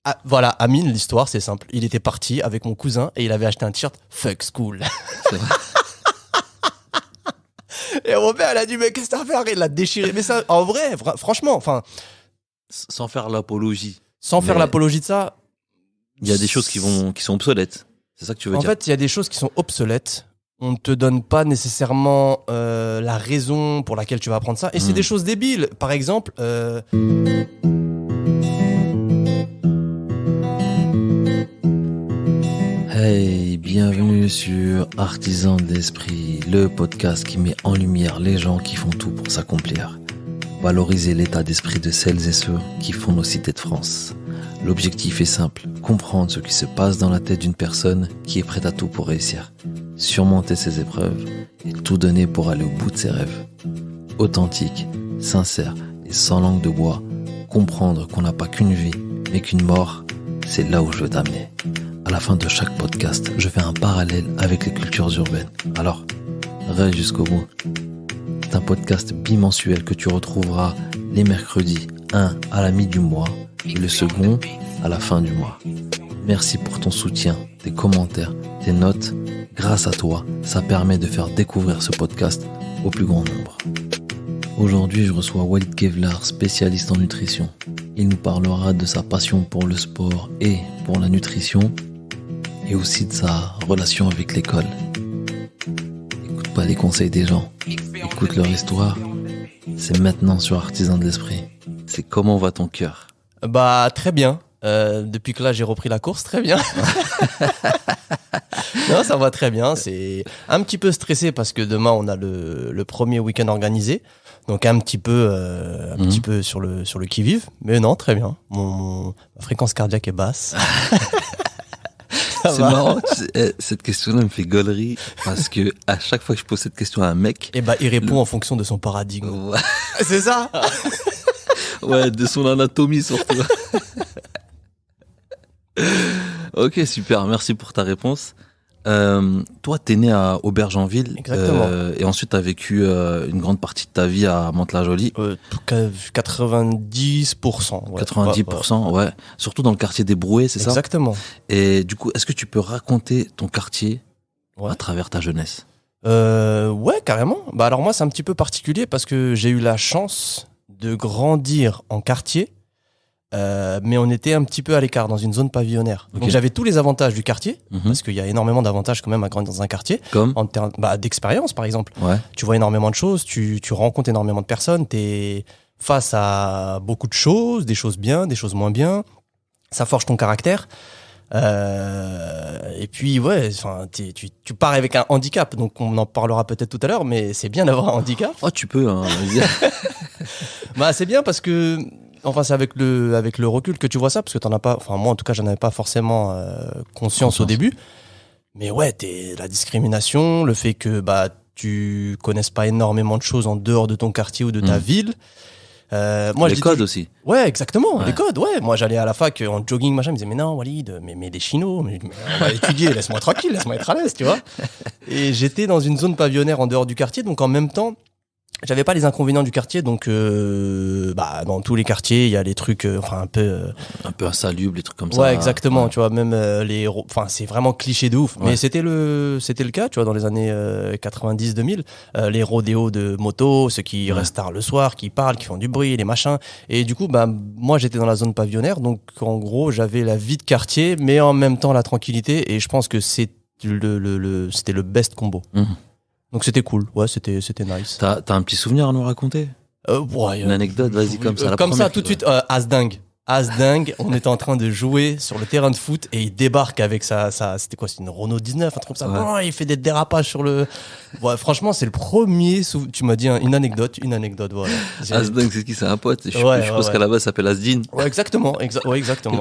Ah, voilà, Amine, l'histoire, c'est simple. Il était parti avec mon cousin et il avait acheté un t-shirt Fuck School. C'est vrai. Et mon père, il a dit, mais qu'est-ce que t'as fait? Il l'a déchiré. Mais ça, en vrai, franchement, enfin, Sans faire l'apologie. sans faire Mais l'apologie de ça. il y a des choses qui sont obsolètes. C'est ça que tu veux En dire? fait, il y a des choses qui sont obsolètes. On ne te donne pas nécessairement la raison pour laquelle tu vas apprendre ça. Et c'est des choses débiles. Par exemple, Hey, bienvenue sur Artisans d'Esprit, le podcast qui met en lumière les gens qui font tout pour s'accomplir. Valoriser l'état d'esprit de celles et ceux qui font nos cités de France. L'objectif est simple, comprendre ce qui se passe dans la tête d'une personne qui est prête à tout pour réussir. Surmonter ses épreuves et tout donner pour aller au bout de ses rêves. Authentique, sincère et sans langue de bois, comprendre qu'on n'a pas qu'une vie, mais qu'une mort, c'est là où je veux t'amener. À la fin de chaque podcast, je fais un parallèle avec les cultures urbaines. Alors, reste jusqu'au bout. C'est un podcast bimensuel que tu retrouveras les mercredis, un à la mi du mois et le second à la fin du mois. Merci pour ton soutien, tes commentaires, tes notes. Grâce à toi, ça permet de faire découvrir ce podcast au plus grand nombre. Aujourd'hui, je reçois Walid Kevlar, spécialiste en nutrition. Il nous parlera de sa passion pour le sport et pour la nutrition, et aussi de sa relation avec l'école. Écoute pas les conseils des gens, écoute leur histoire. C'est maintenant sur Artisans de l'Esprit. C'est comment va ton cœur? bah, très bien. Depuis que là, j'ai repris la course, très bien. Non, ça va très bien. C'est un petit peu stressé parce que demain, on a le premier week-end organisé. Donc, un petit peu sur le qui-vive. Mais non, très bien. Ma fréquence cardiaque est basse. C'est marrant, cette question-là me fait gaulerie parce que à chaque fois que je pose cette question à un mec, Et bah, il répond en fonction de son paradigme. ouais, C'est ça? ouais, de son anatomie surtout. Ok, super, merci pour ta réponse. Toi, t'es né à Aubergenville. Exactement. Et ensuite, t'as vécu une grande partie de ta vie à Mantes-la-Jolie. 90%. Ouais. 90%, ouais. Surtout dans le quartier des Brouets, c'est ça? Exactement. Et du coup, est-ce que tu peux raconter ton quartier Ouais. à travers ta jeunesse? Ouais, carrément. Bah alors moi, c'est un petit peu particulier parce que j'ai eu la chance de grandir en quartier, mais on était un petit peu à l'écart dans une zone pavillonnaire. Ok. Donc j'avais tous les avantages du quartier, Mhm. parce qu'il y a énormément d'avantages quand même à grandir dans un quartier, Comme? en termes d'expérience par exemple. Ouais. Tu vois énormément de choses, tu rencontres énormément de personnes, t'es face à beaucoup de choses, des choses bien, des choses moins bien. Ça forge ton caractère. Et puis ouais, enfin tu pars avec un handicap, donc on en parlera peut-être tout à l'heure, mais c'est bien d'avoir un handicap. Oh, tu peux, hein. Bah c'est bien parce que enfin c'est avec le recul que tu vois ça, parce que t'en as pas, enfin moi en tout cas j'en avais pas forcément conscience au début. Mais ouais, la discrimination, le fait que bah tu connaisses pas énormément de choses en dehors de ton quartier ou de ta ville. Moi, Les je dis codes aussi. Ouais, exactement, Ouais. les codes, ouais. Moi, j'allais à la fac en jogging, machin, ils me disaient, mais non, Walid, mais les chinos, mais on va étudier, laisse-moi tranquille, laisse-moi être à l'aise, tu vois. Et j'étais dans une zone pavillonnaire en dehors du quartier, donc en même temps, j'avais pas les inconvénients du quartier, donc bah dans tous les quartiers, il y a les trucs, enfin un peu. Un peu insalubre, les trucs comme ça. Ouais, exactement, Ouais. tu vois, même enfin c'est vraiment cliché de ouf, Ouais. mais c'était le cas, tu vois, dans les années 90-2000, les rodéos de moto, ceux qui Ouais. restent tard le soir, qui parlent, qui font du bruit, les machins, et du coup bah moi j'étais dans la zone pavillonnaire, donc en gros j'avais la vie de quartier, mais en même temps la tranquillité, et je pense que c'est c'était le best combo. Mhm. Donc c'était cool, ouais, c'était nice. T'as un petit souvenir à nous raconter? Ouais, Une anecdote, vas-y, comme ça. la comme ça, première tout de qui- suite, As-dingue. As-dingue, on était en train de jouer sur le terrain de foot et il débarque avec c'était quoi, c'est une Renault 19, un truc comme ça. Ouais. Oh, il fait des dérapages sur le. Ouais, franchement, c'est le premier. Tu m'as dit une anecdote, voilà. Asdin, c'est qui? C'est un pote. Je Ouais, pense ouais. qu'à la base, ça s'appelle Asdin. Ouais, exactement, exactement.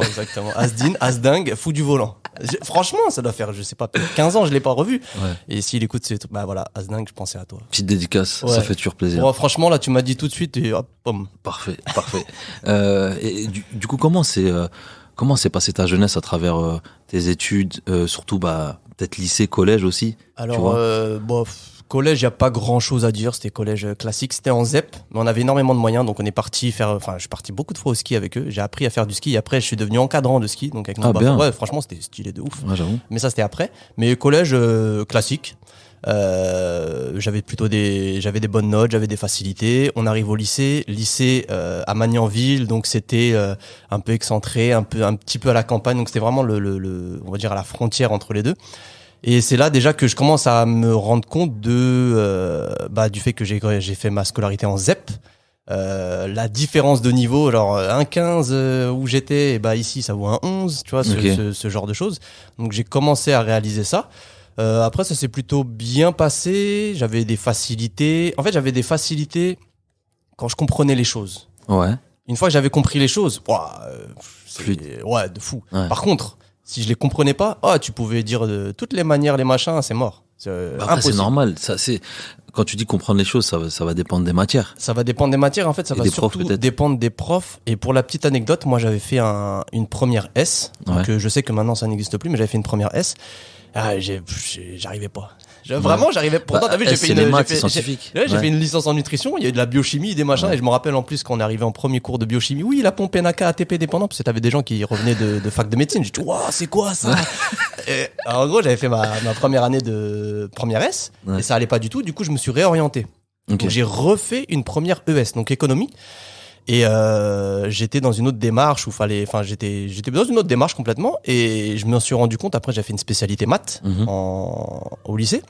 As-dingue, fou du volant. Franchement, ça doit faire, je sais pas, peut-être 15 ans, je l'ai pas revu. Ouais. Et s'il écoute, bah voilà, As-dingue, je pensais à toi. Petite dédicace, Ouais. ça fait toujours plaisir. Bon, franchement, là, tu m'as dit tout de suite et hop, boum. Parfait, parfait. Et du coup, comment s'est passée ta jeunesse à travers tes études, surtout bah peut-être lycée, collège aussi? Alors, vois bon, Collège, il n'y a pas grand chose à dire. C'était collège classique. C'était en ZEP, mais on avait énormément de moyens. Donc, on est parti faire. Enfin, je suis parti beaucoup de fois au ski avec eux. J'ai appris à faire du ski. Et après, je suis devenu encadrant de ski. Donc, avec mon bien. Ouais, franchement, c'était stylé de ouf. Ouais, j'avoue. Mais ça, c'était après. Mais collège classique. J'avais des bonnes notes, j'avais des facilités. On arrive au lycée à Magnanville, donc c'était un peu excentré, un petit peu à la campagne. Donc, c'était vraiment on va dire à la frontière entre les deux. Et c'est là déjà que je commence à me rendre compte du fait que j'ai fait ma scolarité en ZEP. La différence de niveau, alors un 15 où j'étais, et ici ça vaut un 11, tu vois, ce genre de choses. Donc j'ai commencé à réaliser ça. Après ça s'est plutôt bien passé, j'avais des facilités. En fait, j'avais des facilités quand je comprenais les choses. Ouais. Une fois que j'avais compris les choses, ouais, de fou. Ouais. Par contre, si je les comprenais pas, tu pouvais dire de toutes les manières, les machins, c'est mort. Après, c'est normal. Quand tu dis comprendre les choses, ça va dépendre des matières. Ça va dépendre des matières. En fait, ça Et va des surtout profs, peut-être. dépendre des profs. Et pour la petite anecdote, moi, j'avais fait une première S. Donc, je sais que maintenant, ça n'existe plus, mais j'avais fait une première S. J'arrivais pas. Vraiment, j'arrivais. Pourtant, t'as vu, j'ai fait fait une licence en nutrition. Il y a eu de la biochimie, des machins. Et je me rappelle en plus quand on est arrivé en premier cours de biochimie. Oui, la pompe NAK ATP dépendant. Parce que t'avais des gens qui revenaient de fac de médecine. J'ai dit, waouh, c'est quoi ça? Alors, en gros, j'avais fait ma première année de première S. Et ça allait pas du tout. Du coup, je me suis réorienté. Okay. Donc, j'ai refait une première ES, donc économie. Et j'étais dans une autre démarche j'étais dans une autre démarche complètement. Et je me suis rendu compte, après j'ai fait une spécialité maths au lycée.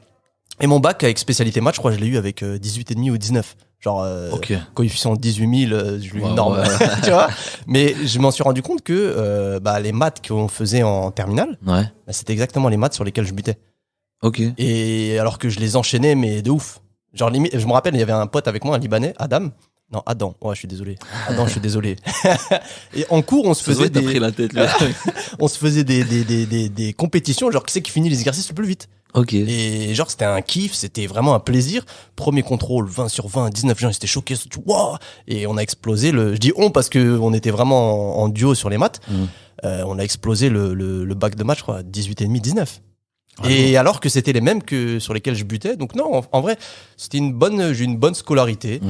Et mon bac avec spécialité maths, je crois que je l'ai eu avec 18,5 ou 19. Genre, coefficient 18 000, je l'ai eu énorme. Tu vois. Mais je m'en suis rendu compte que les maths qu'on faisait en terminale, c'était exactement les maths sur lesquelles je butais. Ok. Et alors que je les enchaînais, mais de ouf. Genre, limite, je me rappelle, il y avait un pote avec moi, un Libanais, Adam. Non, Adam. Ouais, je suis désolé. Adam, je suis désolé. Et en cours, on se faisait t'as pris la tête, là. On se faisait des compétitions, genre qui c'est qui finit les exercices le plus vite. Ok. Et genre, c'était un kiff, c'était vraiment un plaisir. Premier contrôle, 20 sur 20, 19 gens, ils étaient choqués. Wow! Et on a explosé je dis on parce que on était vraiment en duo sur les maths. On a explosé le bac de maths, je crois, 18,5, 19. Et alors que c'était les mêmes que sur lesquels je butais. Donc non, en vrai, j'ai une bonne scolarité.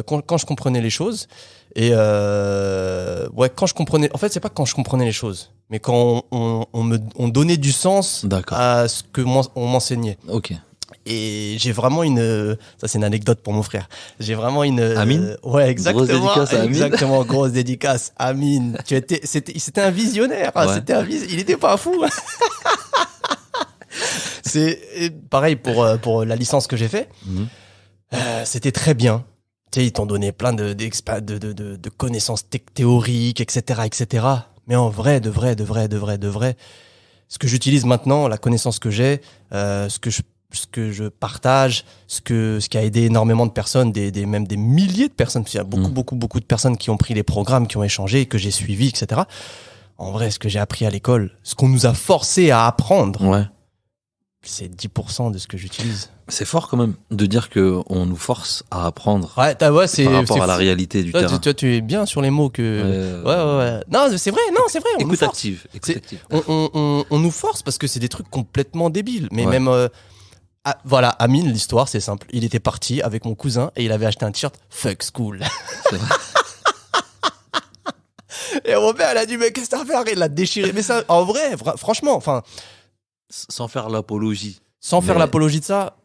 Quand je comprenais les choses. Et quand je comprenais. En fait, c'est pas quand je comprenais les choses, mais quand on donnait du sens à ce que on m'enseignait. Ok. Et j'ai vraiment ça c'est une anecdote pour mon frère. J'ai vraiment Amine. Ouais, exactement. Grosse dédicace à Amine. Exactement, grosse dédicace. Amine. C'était un visionnaire. Ouais. Il était pas fou. C'est pareil pour la licence que j'ai fait. C'était très bien. Tu sais, ils t'ont donné plein de connaissances théoriques, etc., etc. Mais en vrai, de vrai, ce que j'utilise maintenant, la connaissance que j'ai, ce que je partage, ce qui a aidé énormément de personnes, même des milliers de personnes, parce qu'il y a beaucoup de personnes qui ont pris les programmes, qui ont échangé, que j'ai suivis, etc. En vrai, ce que j'ai appris à l'école, ce qu'on nous a forcé à apprendre, c'est 10% de ce que j'utilise. C'est fort quand même de dire que on nous force à apprendre. C'est par rapport à la réalité du terrain. Tu es bien sur les mots que. Ouais. Non, c'est vrai. On Écoute nous force. active. On nous force parce que c'est des trucs complètement débiles. Mais même. Voilà, Amine, l'histoire, c'est simple. Il était parti avec mon cousin et il avait acheté un t-shirt Fuck School. C'est vrai. Et mon père, il a dit, mais qu'est-ce que t'as fait? Il l'a déchiré. Mais ça, en vrai, franchement, enfin. Sans faire l'apologie. Faire l'apologie de ça.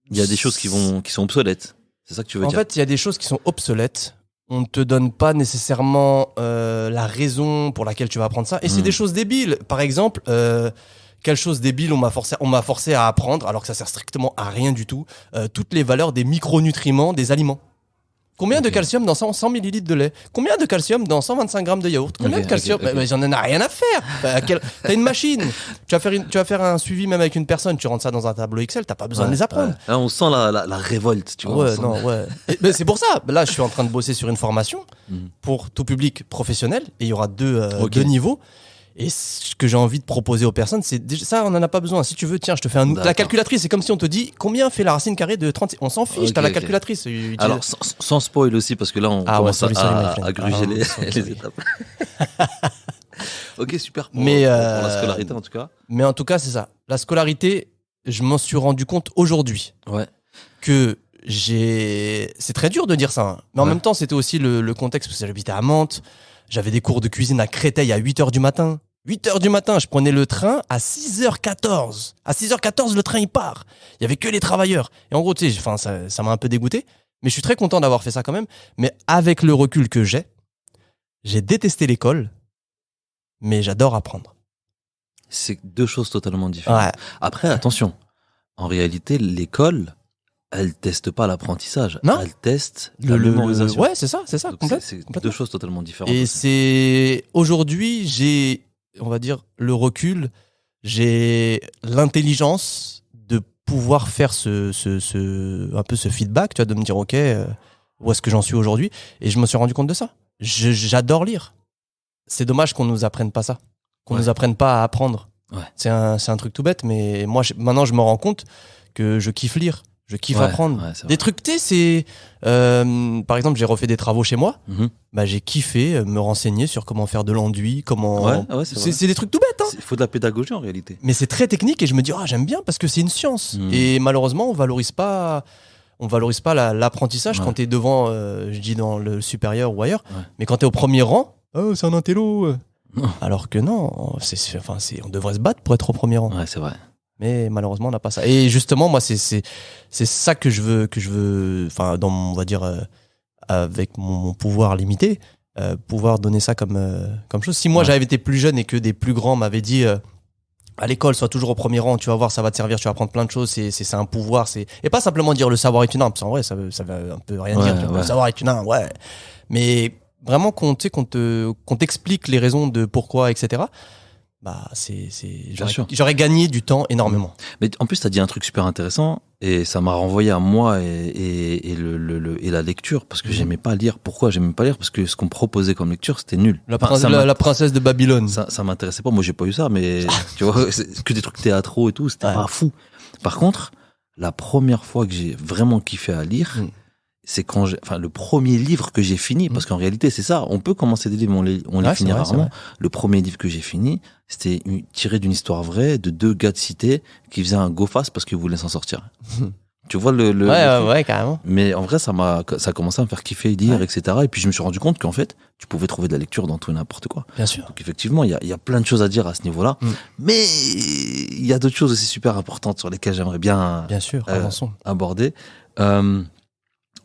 Il y a des choses qui sont obsolètes. C'est ça que tu veux dire? En fait, il y a des choses qui sont obsolètes. On ne te donne pas nécessairement la raison pour laquelle tu vas apprendre ça. Et c'est des choses débiles. Par exemple, quelle chose débile on m'a forcé à apprendre, alors que ça sert strictement à rien du tout, toutes les valeurs des micronutriments des aliments. Combien de calcium dans 100 millilitres de lait? Combien de calcium dans 125 grammes de yaourt? Combien de calcium? Mais j'en ai rien à faire. T'as une machine. Tu vas faire un suivi même avec une personne. Tu rentres ça dans un tableau Excel. T'as pas besoin de les apprendre. Là, on sent la révolte, tu vois. Mais c'est pour ça. Là, je suis en train de bosser sur une formation pour tout public professionnel. Et il y aura deux niveaux. Et ce que j'ai envie de proposer aux personnes, c'est déjà, ça, on n'en a pas besoin. Si tu veux, tiens, je te fais la calculatrice. C'est comme si on te dit combien fait la racine carrée de 30. On s'en fiche, t'as la calculatrice. Alors, sans spoil aussi, parce que là, on commence à gruger les étapes. Ok, super. Pour la scolarité, en tout cas. Mais en tout cas, c'est ça. La scolarité, je m'en suis rendu compte aujourd'hui. Ouais. que c'est très dur de dire ça, hein. Mais en même temps, c'était aussi le contexte, parce que j'habitais à Mantes, j'avais des cours de cuisine à Créteil à 8h du matin. 8h du matin, je prenais le train à 6h14. À 6h14, le train, il part. Il y avait que les travailleurs. Et en gros, tu sais, enfin, ça m'a un peu dégoûté. Mais je suis très content d'avoir fait ça quand même. Mais avec le recul que j'ai détesté l'école, mais j'adore apprendre. C'est deux choses totalement différentes. Ouais. Après, attention. En réalité, l'école, elle teste pas l'apprentissage. Non. Elle teste la mémorisation. Ouais, c'est ça, Donc, c'est complètement. deux choses totalement différentes. Et aussi. c'est aujourd'hui, j'ai, on va dire, le recul, j'ai l'intelligence de pouvoir faire un peu ce feedback, tu vois, de me dire, ok, où est-ce que j'en suis aujourd'hui? Et je me suis rendu compte de ça. J'adore lire. C'est dommage qu'on nous apprenne pas ça, qu'on nous apprenne pas à apprendre. Ouais. C'est un truc tout bête, mais moi, maintenant, je me rends compte que je kiffe lire. Je kiffe apprendre. Des trucs, tu sais, c'est... par exemple, j'ai refait des travaux chez moi. Bah, j'ai kiffé me renseigner sur comment faire de l'enduit, comment... c'est des trucs tout bêtes, hein. Il faut de la pédagogie, en réalité. Mais c'est très technique et je me dis, j'aime bien parce que c'est une science. Et malheureusement, on valorise pas l'apprentissage quand t'es devant, je dis dans le supérieur ou ailleurs, mais quand t'es au premier rang, c'est un intello. Alors que non, on devrait se battre pour être au premier rang. Ouais, c'est vrai. Mais malheureusement, on n'a pas ça. Et justement, moi, c'est ça que je veux, enfin, on va dire, avec mon pouvoir limité, pouvoir donner ça comme chose. Si moi, j'avais été plus jeune et que des plus grands m'avaient dit, à l'école, sois toujours au premier rang, tu vas voir, ça va te servir, tu vas apprendre plein de choses, c'est un pouvoir, et pas simplement dire le savoir est une arme, parce qu'en vrai, ça veut un peu rien dire, le savoir est une arme, ouais. Mais vraiment qu'on t'explique les raisons de pourquoi, etc. Bah, j'aurais gagné du temps énormément. Mais en plus, t'as dit un truc super intéressant et ça m'a renvoyé à moi et la lecture parce que j'aimais pas lire. Pourquoi j'aimais pas lire? Parce que ce qu'on me proposait comme lecture, c'était nul. La princesse de Babylone. Ça m'intéressait pas. Moi, j'ai pas eu ça, mais tu vois, c'est que des trucs théâtraux et tout, c'était pas fou. Par contre, la première fois que j'ai vraiment kiffé à lire, c'est quand le premier livre que j'ai fini, parce qu'en réalité, c'est ça. On peut commencer des livres, on les finit rarement. Le premier livre que j'ai fini, c'était tiré d'une histoire vraie de deux gars de cité qui faisaient un go-fast parce qu'ils voulaient s'en sortir. Tu vois ouais, carrément. Mais en vrai, ça a commencé à me faire kiffer lire, etc. Et puis, je me suis rendu compte qu'en fait, tu pouvais trouver de la lecture dans tout et n'importe quoi. Bien sûr. Donc, effectivement, il y a plein de choses à dire à ce niveau-là. Mais il y a d'autres choses aussi super importantes sur lesquelles j'aimerais bien aborder.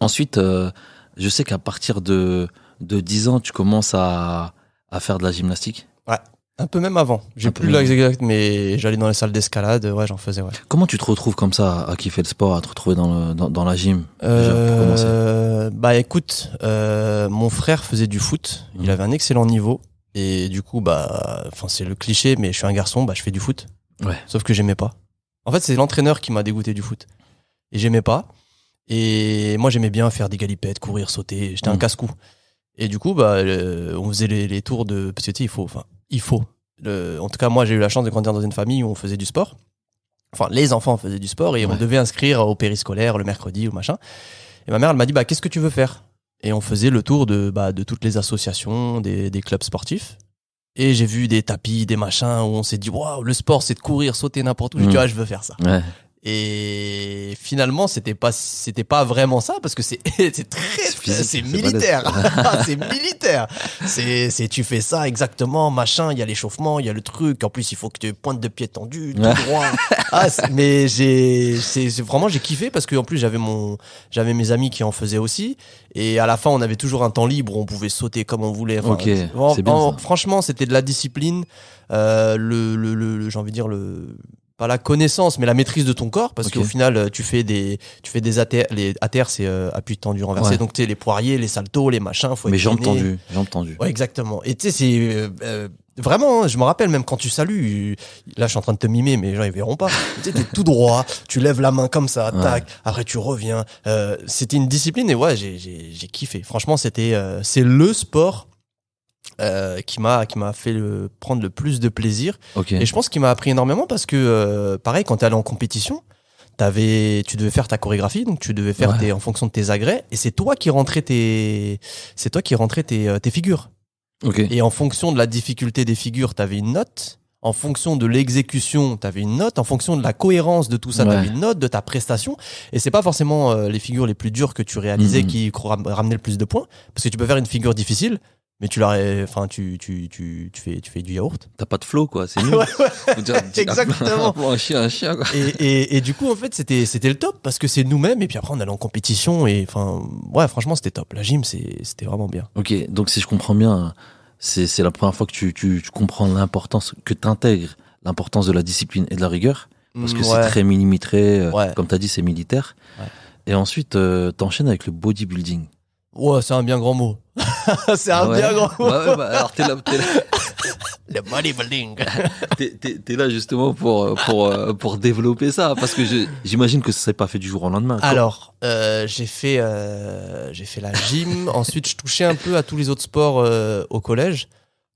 Ensuite, je sais qu'à partir de 10 ans, tu commences à faire de la gymnastique. Ouais, un peu même avant. J'ai plus l'âge exact, mais j'allais dans les salles d'escalade, j'en faisais, Comment tu te retrouves comme ça, à kiffer le sport, à te retrouver dans la gym déjà, pour commencer? Bah écoute, mon frère faisait du foot, il avait un excellent niveau, et du coup, c'est le cliché, mais je suis un garçon, je fais du foot. Ouais. Sauf que j'aimais pas. En fait, c'est l'entraîneur qui m'a dégoûté du foot. Et j'aimais pas. Et moi, j'aimais bien faire des galipettes, courir, sauter. J'étais un casse-cou. Et du coup, on faisait les tours de... Parce que tu sais, il faut. En tout cas, moi, j'ai eu la chance de grandir dans une famille où on faisait du sport. Enfin, les enfants faisaient du sport et on devait inscrire au périscolaire le mercredi ou machin. Et ma mère, elle m'a dit, qu'est-ce que tu veux faire? Et on faisait le tour de toutes les associations, des clubs sportifs. Et j'ai vu des tapis, des machins où on s'est dit, waouh, le sport, c'est de courir, sauter n'importe où. J'ai dit, je veux faire ça. Ouais. Et finalement, c'était pas vraiment ça parce que c'est militaire. C'est militaire. Tu fais ça exactement, machin, il y a l'échauffement, il y a le truc. En plus, il faut que tu pointes de pied tendu, tout droit. Mais vraiment, j'ai kiffé parce que en plus, j'avais mes amis qui en faisaient aussi. Et à la fin, on avait toujours un temps libre où on pouvait sauter comme on voulait. Enfin, c'est bien ça. Franchement, c'était de la discipline. J'ai envie de dire pas la connaissance, mais la maîtrise de ton corps, parce qu'au final, tu fais des ATR. Les ATR, c'est appui tendu renversé. Donc, tu sais, les poiriers, les saltos, les machins, faut être jambes tendues. Ouais, exactement. Et tu sais, c'est vraiment, je me rappelle même quand tu salues, là, je suis en train de te mimer, mais les gens, ils verront pas. Tu sais, t'es tout droit, tu lèves la main comme ça, tac, après tu reviens. C'était une discipline et j'ai kiffé. Franchement, c'est le sport qui m'a fait prendre le plus de plaisir. Et je pense qu'il m'a appris énormément parce que pareil, quand tu allais en compétition, tu devais faire ta chorégraphie, donc tu devais faire en fonction de tes agrès, et c'est toi qui rentrais tes figures. Et en fonction de la difficulté des figures, tu avais une note. En fonction de l'exécution, t'avais une note. En fonction de la cohérence de tout ça, Ouais. t'avais une note de ta prestation. Et c'est pas forcément les figures les plus dures que tu réalisais qui ramenaient le plus de points. Parce que tu peux faire une figure difficile, mais tu fais du yaourt. T'as pas de flow, quoi. C'est nul. Ouais, ouais. Faut dire, Exactement. un chien, quoi. Et du coup, en fait, c'était le top parce que c'est nous-mêmes. Et puis après, on allait en compétition. Et enfin, ouais, franchement, c'était top. La gym, c'était vraiment bien. Ok, donc si je comprends bien, c'est la première fois que tu comprends l'importance, que t'intègres l'importance de la discipline et de la rigueur, parce que c'est très millimétré, Ouais. comme t'as dit, c'est militaire. Ouais. Et ensuite, t'enchaînes avec le bodybuilding. Ouais, c'est un bien grand mot. C'est un Ah ouais. bien grand mot. Ouais, bah, alors t'es là, Le bodybuilding. t'es là justement pour développer ça, parce que j'imagine que ça s'est pas fait du jour au lendemain. Alors, j'ai fait la gym. Ensuite, je touchais un peu à tous les autres sports au collège.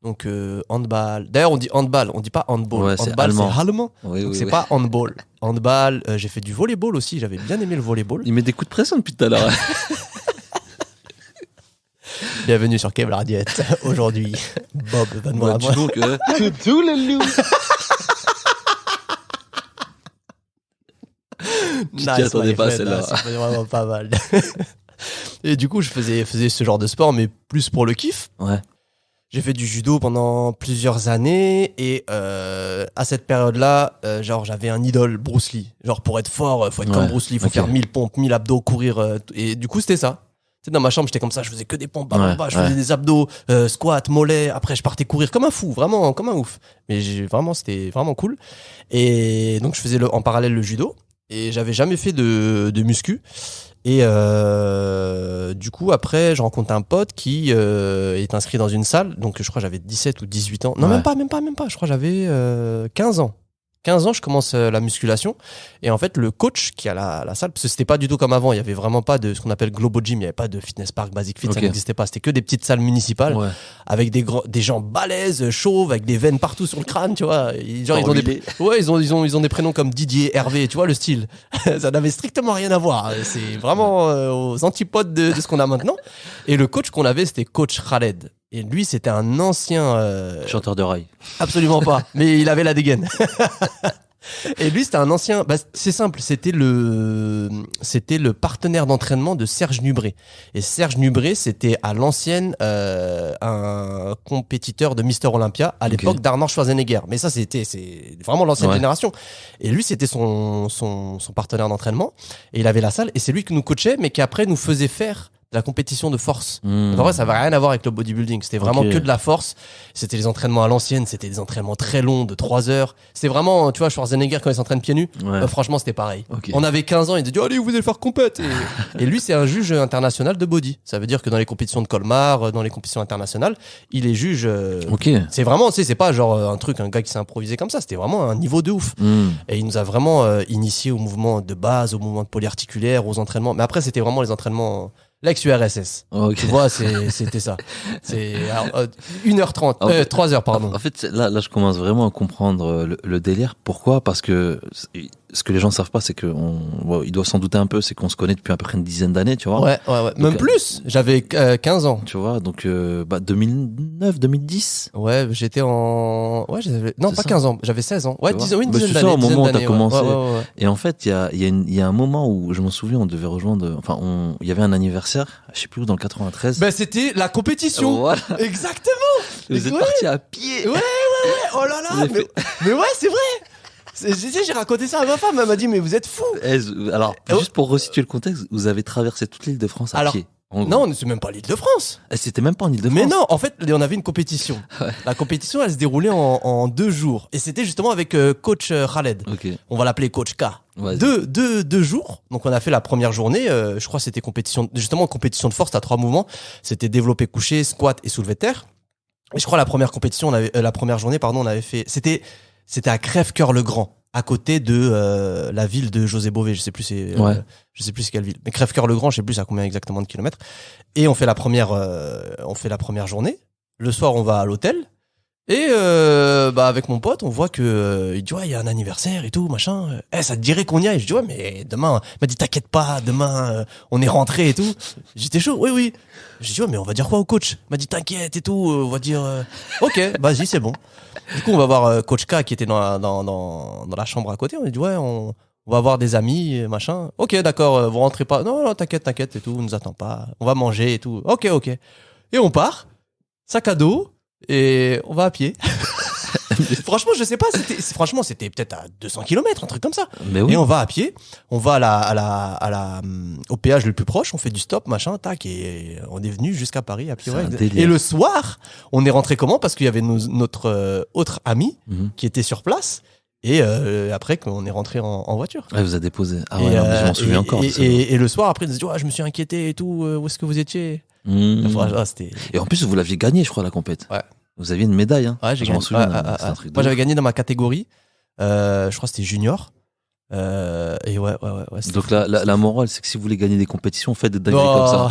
Donc, handball. D'ailleurs, on dit handball, on dit pas handball. Ouais, c'est handball, allemand. c'est allemand. Oui, Donc, oui, c'est oui. pas handball. Handball, j'ai fait du volleyball aussi. J'avais bien aimé le volleyball. Il met des coups de pression depuis tout à l'heure. Bienvenue sur Kevlar Diet. Aujourd'hui, Bob va nous Bah, raconter. dis donc, Tout le loup. Nice, t'y attendais my pas, friend. celle-là. Ah, c'est vraiment pas mal. Et du coup, je faisais ce genre de sport, mais plus pour le kiff. ouais. J'ai fait du judo pendant plusieurs années et à cette période-là, genre j'avais un idole, Bruce Lee. Genre pour être fort, faut être Ouais, comme Bruce Lee, faut ok. faire 1000 pompes, 1000 abdos, courir. Et du coup, c'était ça. Tu sais, dans ma chambre, j'étais comme ça, je faisais que des pompes, Ouais, je faisais ouais. des abdos, squats, mollets. Après, je partais courir comme un fou, vraiment comme un ouf. Mais c'était vraiment cool. Et donc, je faisais en parallèle le judo et j'avais jamais fait de muscu. Et du coup, après, je rencontre un pote qui est inscrit dans une salle. Donc, je crois que j'avais 17 ou 18 ans. Non, Ouais. même pas. Je crois que j'avais 15 ans. 15 ans, je commence la musculation. Et en fait, le coach qui a la salle, parce que c'était pas du tout comme avant, il y avait vraiment pas de ce qu'on appelle Globo Gym, il y avait pas de Fitness Park, Basic Fit, ça Ok. n'existait pas. C'était que des petites salles municipales Ouais. avec des gens balèzes, chauves, avec des veines partout sur le crâne, tu vois. Genre, ils ont Formulé. ils ont des prénoms comme Didier, Hervé, tu vois le style. Ça n'avait strictement rien à voir. C'est vraiment aux antipodes de ce qu'on a maintenant. Et le coach qu'on avait, c'était coach Khaled. Et lui, c'était un ancien. Chanteur de rail. Absolument pas. Mais il avait la dégaine. Et lui, c'était un ancien. Bah, c'est simple. C'était le partenaire d'entraînement de Serge Nubré. Et Serge Nubré, c'était à l'ancienne un compétiteur de Mister Olympia à l'époque d'Arnold Schwarzenegger. Mais ça, c'est vraiment l'ancienne génération. Et lui, c'était son partenaire d'entraînement. Et il avait la salle. Et c'est lui qui nous coachait, mais qui après nous faisait faire de la compétition de force. En vrai, ça n'avait rien à voir avec le bodybuilding. C'était vraiment que de la force. C'était les entraînements à l'ancienne. C'était des entraînements très longs de 3 heures. C'était vraiment, tu vois, Schwarzenegger quand il s'entraîne pieds nus. Ouais. Franchement, c'était pareil. Ok. On avait 15 ans. Il dit, allez, vous allez faire compète. Et lui, c'est un juge international de body. Ça veut dire que dans les compétitions de Colmar, dans les compétitions internationales, il est juge. Ok. C'est vraiment, tu sais, c'est pas genre un gars qui s'est improvisé comme ça. C'était vraiment un niveau de ouf. Et il nous a vraiment initié au mouvement de base, au mouvement de polyarticulaire, aux entraînements. Mais après, c'était vraiment les entraînements l'ex-URSS. Ok. Tu vois, c'était ça. C'est 1h30, 3h, pardon. En fait, là, je commence vraiment à comprendre le délire. Pourquoi ? Parce que ce que les gens savent pas, c'est que ils doivent s'en douter un peu, c'est qu'on se connaît depuis à peu près une dizaine d'années, tu vois. Ouais. Même plus. J'avais 15 ans. Tu vois, donc 2009, 2010. Ouais, j'étais en. Ouais, non, C'est pas ça. 15 ans. J'avais 16 ans. Ouais, Tu 10 vois. ans, une Bah, dizaine c'est ça, d'années. au moment où t'as ouais. commencé. Ouais. Et en fait, il y a un moment où je m'en souviens, on devait rejoindre. Enfin, il y avait un anniversaire, je sais plus où, dans le 93. Ben, c'était la compétition. Voilà. Exactement. Vous êtes Ouais. partis à pied. Ouais. Oh là Vous là. avez Mais ouais, c'est vrai. J'ai raconté ça à ma femme. Elle m'a dit, mais vous êtes fous. Alors, Oh. juste pour resituer le contexte, vous avez traversé toute l'île de France à Alors, pied. en gros. Non, c'est même pas l'île de France. C'était même pas en île de France. Mais non, en fait, on avait une compétition. Ouais. La compétition, elle se déroulait en 2 jours. Et c'était justement avec coach Khaled. Ok. On va l'appeler coach K. Vas-y. Deux jours. Donc, on a fait la première journée. Je crois que c'était compétition de force. T'as 3 mouvements. C'était développé couché, squat et soulevé de terre. Et je crois la première journée, on avait fait. C'était à Crèvecoeur-le-Grand, à côté de la ville de José Bové. Je sais plus je sais plus c'est quelle ville. Mais Crèvecoeur-le-Grand, je sais plus à combien exactement de kilomètres. Et on fait la première journée. Le soir, on va à l'hôtel. Et avec mon pote, on voit que il dit ouais, il y a un anniversaire et tout, machin. Ça te dirait qu'on y aille? Je dis ouais, mais demain. Il m'a dit t'inquiète pas, demain on est rentré et tout. J'étais chaud, oui oui. Je dis ouais, mais on va dire quoi au coach? Il m'a dit t'inquiète et tout, on va dire ok, vas-y, c'est bon. Du coup, on va voir coach K qui était dans la chambre à côté. On a dit ouais, on va voir des amis, machin. Ok, d'accord, vous rentrez pas. Non, non, t'inquiète et tout, on nous attend pas. On va manger et tout. Ok. Et on part, sac à dos. Et on va à pied. Franchement, je sais pas, c'était peut-être à 200 km, un truc comme ça. Mais oui. Et on va à pied, on va au péage le plus proche, on fait du stop, machin, tac, et on est venu jusqu'à Paris à pied. C'est Ouais. un délire. Et le soir, on est rentré comment? Parce qu'il y avait notre autre ami qui était sur place. Et après, on est rentré en voiture. Ouais, vous a déposé. Ah ouais, non, mais je m'en souviens encore. de ça. Et le soir, après, ils nous dit, je me suis inquiété et tout, où est-ce que vous étiez? C'était... Et en plus, vous l'aviez gagné, je crois, la compète. Ouais. Vous aviez une médaille, hein. Ouais, j'ai je m'en gagné. souviens. Ouais. C'est un truc de Moi, j'avais ouf. gagné dans ma catégorie. Je crois que c'était junior. Et ouais. Donc la morale, c'est que si vous voulez gagner des compétitions, faites des dingueries comme ça.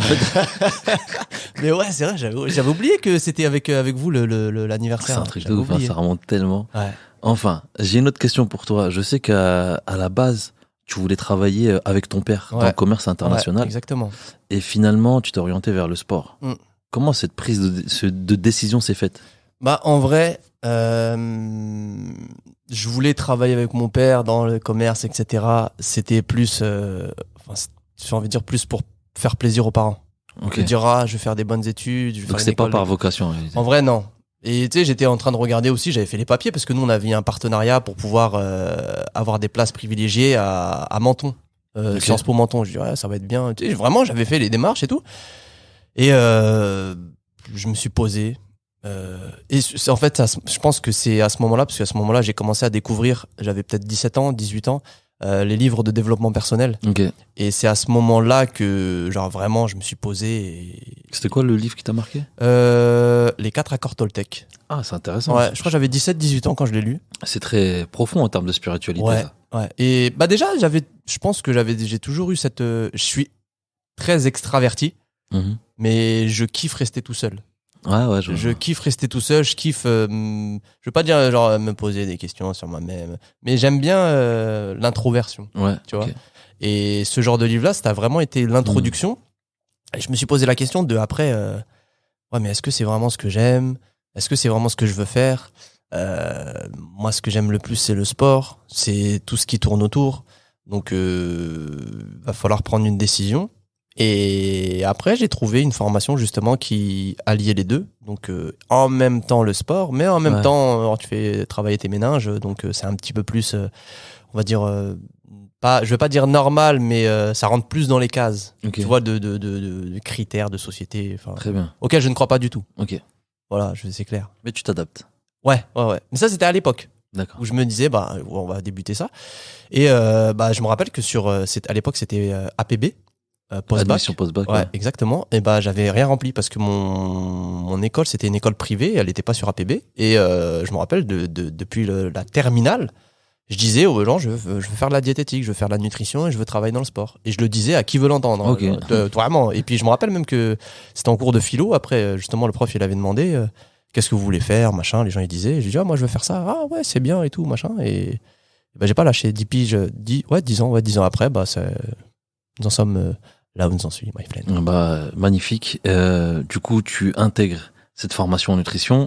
Mais ouais, c'est vrai, j'avais oublié que c'était avec vous l'anniversaire. C'est un truc de J'avais ouf, hein, oublié. ça remonte tellement. Ouais. Enfin, j'ai une autre question pour toi. Je sais qu'à la base, tu voulais travailler avec ton père dans Ouais. le commerce international. Ouais, exactement. Et finalement, tu t'es orienté vers le sport. Mm. Comment cette prise de décision s'est faite? Bah, en vrai, je voulais travailler avec mon père dans le commerce, etc. C'était plus, j'ai envie de dire plus pour faire plaisir aux parents. Ok. Je dire, je vais faire des bonnes études. Je vais Donc faire c'est une pas école par de- vocation. En réalité. En vrai, non. Et tu sais, j'étais en train de regarder aussi, j'avais fait les papiers parce que nous, on avait un partenariat pour pouvoir avoir des places privilégiées à Menton, Ok. Sciences Po Menton. Je dis, ouais, ça va être bien. Tu sais, vraiment, j'avais fait les démarches et tout. Et je me suis posé. En fait, je pense que c'est à ce moment-là, parce qu'à ce moment-là, j'ai commencé à découvrir, j'avais peut-être 17 ans, 18 ans, les livres de développement personnel. Ok. Et c'est à ce moment-là que, genre, vraiment, je me suis posé. C'était quoi le livre qui t'a marqué? Les 4 accords Toltec. Ah, c'est intéressant. Ouais, je crois que j'avais 17-18 ans quand je l'ai lu. C'est très profond en termes de spiritualité. Ouais, Ça. ouais. Et bah déjà, je pense que j'ai toujours eu cette. Je suis très extraverti, Mhm. mais je kiffe rester tout seul. Ouais, Je kiffe rester tout seul. Je kiffe. Je veux pas dire genre me poser des questions sur moi-même, mais j'aime bien l'introversion. Ouais, Tu vois. ok. Et ce genre de livre-là, ça a vraiment été l'introduction. Et je me suis posé la question de après. Ouais, mais est-ce que c'est vraiment ce que j'aime? Est-ce que c'est vraiment ce que je veux faire? Moi, ce que j'aime le plus, c'est le sport. C'est tout ce qui tourne autour. Donc, va falloir prendre une décision. Et après, j'ai trouvé une formation justement qui alliait les deux. Donc, en même temps le sport, mais en même Ouais. temps, tu fais travailler tes méninges. Donc, c'est un petit peu plus, on va dire, pas, je vais pas dire normal, mais ça rentre plus dans les cases. Ok. Tu vois, de critères de société. Enfin, Très bien. auquel je ne crois pas du tout. Ok. Voilà, c'est clair. Mais tu t'adaptes. Ouais. Mais ça, c'était à l'époque D'accord. où je me disais, on va débuter ça. Et je me rappelle que à l'époque, c'était APB, post-bac. Admission post-bac. Ouais, exactement. Et j'avais rien rempli parce que mon école, c'était une école privée, elle n'était pas sur APB. Et je me rappelle depuis la terminale, je disais aux gens, je veux faire de la diététique, je veux faire de la nutrition et je veux travailler dans le sport. Et je le disais à qui veut l'entendre. Ok. Vraiment. Et puis je me rappelle même que c'était en cours de philo. Après, justement, le prof, il avait demandé qu'est-ce que vous voulez faire, machin. Les gens, ils disaient. J'ai dit, moi, je veux faire ça. Ah ouais, c'est bien et tout, machin. Et j'ai pas lâché 10 piges, 10 ans après, nous en sommes là où nous en sommes, my friend. Magnifique. Du coup, tu intègres cette formation en nutrition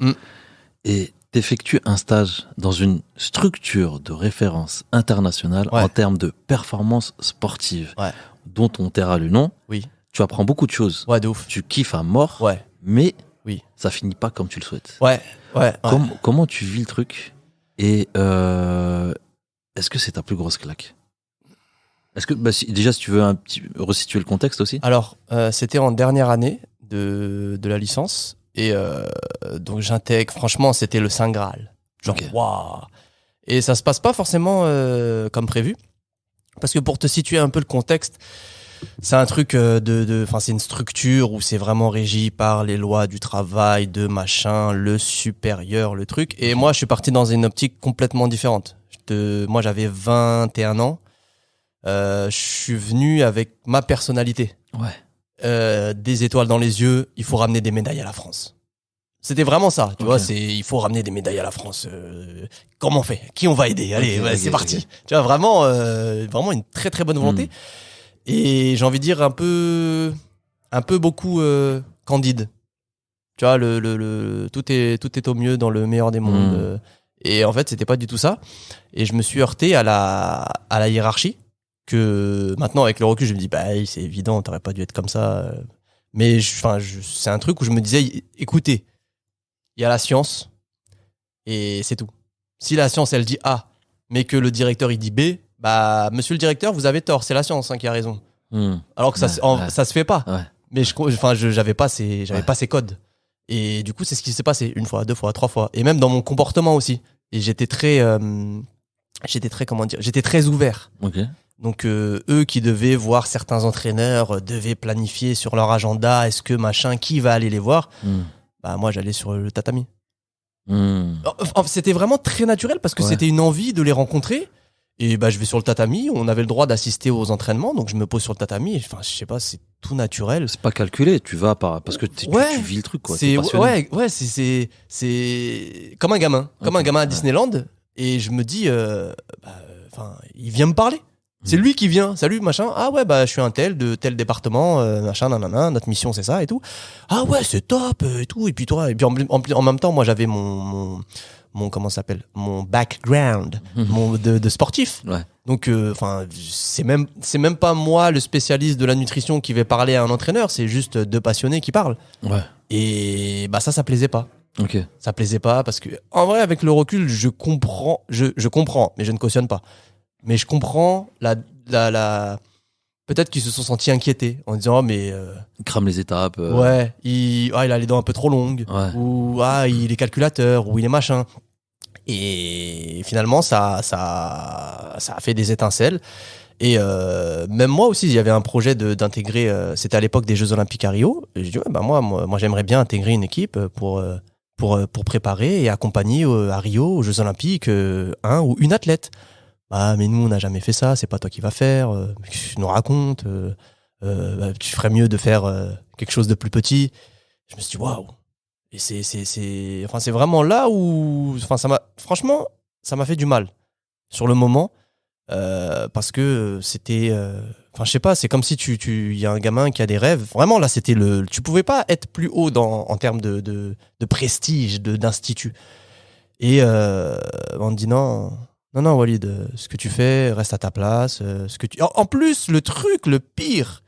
et t'effectues un stage dans une structure de référence internationale en termes de performance sportive, dont on taira le nom. Oui. Tu apprends beaucoup de choses. Ouais, de ouf. Tu kiffes à mort, mais ça finit pas comme tu le souhaites. Ouais. Comment tu vis le truc et est-ce que c'est ta plus grosse claque? Est-ce que déjà, si tu veux resituer le contexte aussi? Alors, c'était en dernière année de la licence. Et donc j'intègre, franchement, c'était le Saint Graal. Genre, waouh! Et ça se passe pas forcément comme prévu. Parce que pour te situer un peu le contexte, c'est un truc c'est une structure où c'est vraiment régi par les lois du travail, de machin, le supérieur, le truc. Et moi, je suis parti dans une optique complètement différente. Moi, j'avais 21 ans. Je suis venu avec ma personnalité. Ouais. Des étoiles dans les yeux, il faut ramener des médailles à la France. C'était vraiment ça, tu Ok. vois, il faut ramener des médailles à la France. Comment on fait? Qui on va aider? Allez, Ok, ouais, ok, c'est parti. ok. Tu vois, vraiment une très très bonne volonté. Et j'ai envie de dire un peu beaucoup candide. Tu vois, tout est au mieux dans le meilleur des mondes. Et en fait, c'était pas du tout ça. Et je me suis heurté à la hiérarchie. Que maintenant, avec le recul, je me dis, bah, c'est évident, t'aurais pas dû être comme ça. Mais c'est un truc où je me disais, écoutez, il y a la science et c'est tout. Si la science, elle dit A, mais que le directeur, il dit B, bah, monsieur le directeur, vous avez tort, c'est la science qui a raison. Alors que ça se fait pas. Ouais. Mais j'avais pas ces codes. Et du coup, c'est ce qui s'est passé une fois, deux fois, trois fois. Et même dans mon comportement aussi. Et j'étais très ouvert. Ok. Donc eux qui devaient voir certains entraîneurs, devaient planifier sur leur agenda, est-ce que machin, qui va aller les voir? Bah moi j'allais sur le tatami. C'était vraiment très naturel parce que c'était une envie de les rencontrer. Et bah je vais sur le tatami, on avait le droit d'assister aux entraînements, donc je me pose sur le tatami. Et, je sais pas, c'est tout naturel. C'est pas calculé, tu vas parce que tu vis le truc, quoi. T'es passionné. C'est comme un gamin, un gamin à Disneyland. Et je me dis, il vient me parler. C'est lui qui vient. Salut, machin. Ah ouais, bah je suis un tel de tel département, machin, nanana. Notre mission c'est ça et tout. Ah ouais, c'est top et tout. Et puis toi, en même temps, moi j'avais mon comment ça s'appelle, mon background, de sportif. Ouais. Donc c'est même pas moi le spécialiste de la nutrition qui va parler à un entraîneur. C'est juste deux passionnés qui parlent. Ouais. Et bah ça plaisait pas. Ok. Ça plaisait pas parce que en vrai avec le recul je comprends, mais je ne cautionne pas. Mais je comprends peut-être qu'ils se sont sentis inquiétés en disant mais Il crame les étapes. ouais, il a les dents un peu trop longues, Ouais. ou il est calculateur, ou il est machin. Et finalement ça a fait des étincelles. Et même moi aussi, il y avait un projet d'intégrer. C'était à l'époque des Jeux Olympiques à Rio. Et je dis ouais, bah moi j'aimerais bien intégrer une équipe pour préparer et accompagner à Rio aux Jeux Olympiques un ou une athlète. Ah mais nous on n'a jamais fait ça, c'est pas toi qui vas faire. Tu nous racontes. Bah, tu ferais mieux de faire quelque chose de plus petit. Je me suis dit waouh. Et c'est vraiment là où, franchement, ça m'a fait du mal sur le moment. Parce que c'était je sais pas, c'est comme si il y a un gamin qui a des rêves, vraiment là tu pouvais pas être plus haut en termes de prestige, d'institut. Et on me dit non Walid, ce que tu fais reste à ta place, en plus le pire,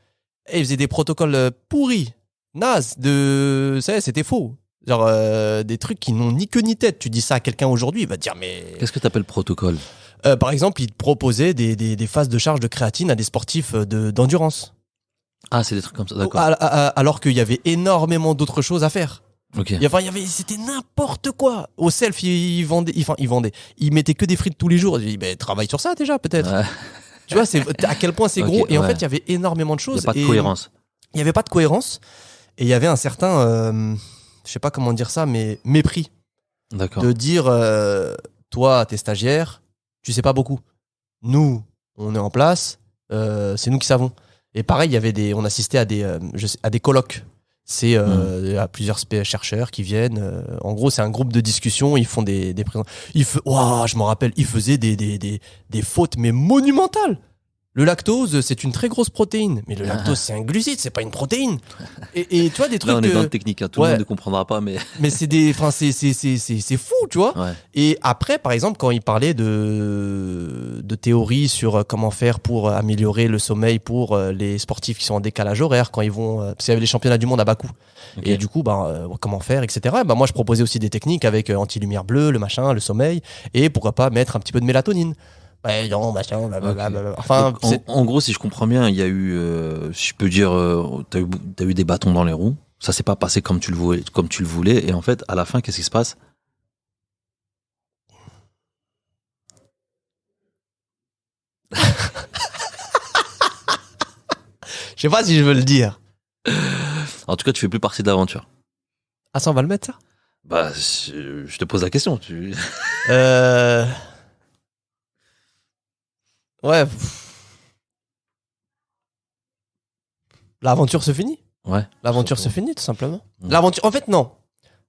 ils faisaient des protocoles pourris, nazes, c'était faux. Genre des trucs qui n'ont ni queue ni tête. Tu dis ça à quelqu'un aujourd'hui, il va te dire mais Qu'est-ce que t'appelles protocole? par exemple, ils proposaient des phases de charge de créatine à des sportifs d'endurance. Ah, c'est des trucs comme ça, d'accord. Alors qu'il y avait énormément d'autres choses à faire. Ok. C'était n'importe quoi. Au self, ils vendaient. Ils mettaient que des frites tous les jours. Je dis, travaille sur ça déjà, peut-être. Ouais. Tu vois, à quel point c'est gros. Et en fait, il y avait énormément de Il choses. n'y a pas de cohérence. Il n'y avait pas de cohérence. Et il y avait un certain, je sais pas comment dire ça, mais mépris. D'accord. De dire, toi, t'es stagiaire, tu sais pas beaucoup. Nous, on est en place, c'est nous qui savons. Et pareil, on assistait à des colloques. C'est à plusieurs chercheurs qui viennent. En gros, c'est un groupe de discussion. Ils font des présentations. Je me rappelle, ils faisaient des fautes, mais monumentales. Le lactose, c'est une très grosse protéine. Mais le lactose, c'est un glucide, c'est pas une protéine. Et tu vois, des trucs. Là, on est dans le technique. Tout le monde ne comprendra pas, mais. Mais c'est fou, tu vois. Ouais. Et après, par exemple, quand il parlait de théories sur comment faire pour améliorer le sommeil pour les sportifs qui sont en décalage horaire, quand ils vont, parce qu'il y avait les championnats du monde à Bakou. Okay. Et du coup, comment faire, etc. Moi, je proposais aussi des techniques avec anti-lumière bleue, le machin, le sommeil, et pourquoi pas mettre un petit peu de mélatonine. Non, machin, blablabla. Enfin, donc, en gros, si je comprends bien, il y a eu, si je peux dire, t'as eu des bâtons dans les roues. Ça s'est pas passé comme tu le voulais. Et en fait, à la fin, qu'est-ce qui se passe? Je sais pas si je veux le dire. En tout cas, tu fais plus partie de l'aventure. Ah, ça, on va le mettre, ça? Bah, je te pose la question. Ouais. L'aventure se finit. Ouais. L'aventure se finit, tout simplement. L'aventure, en fait, non.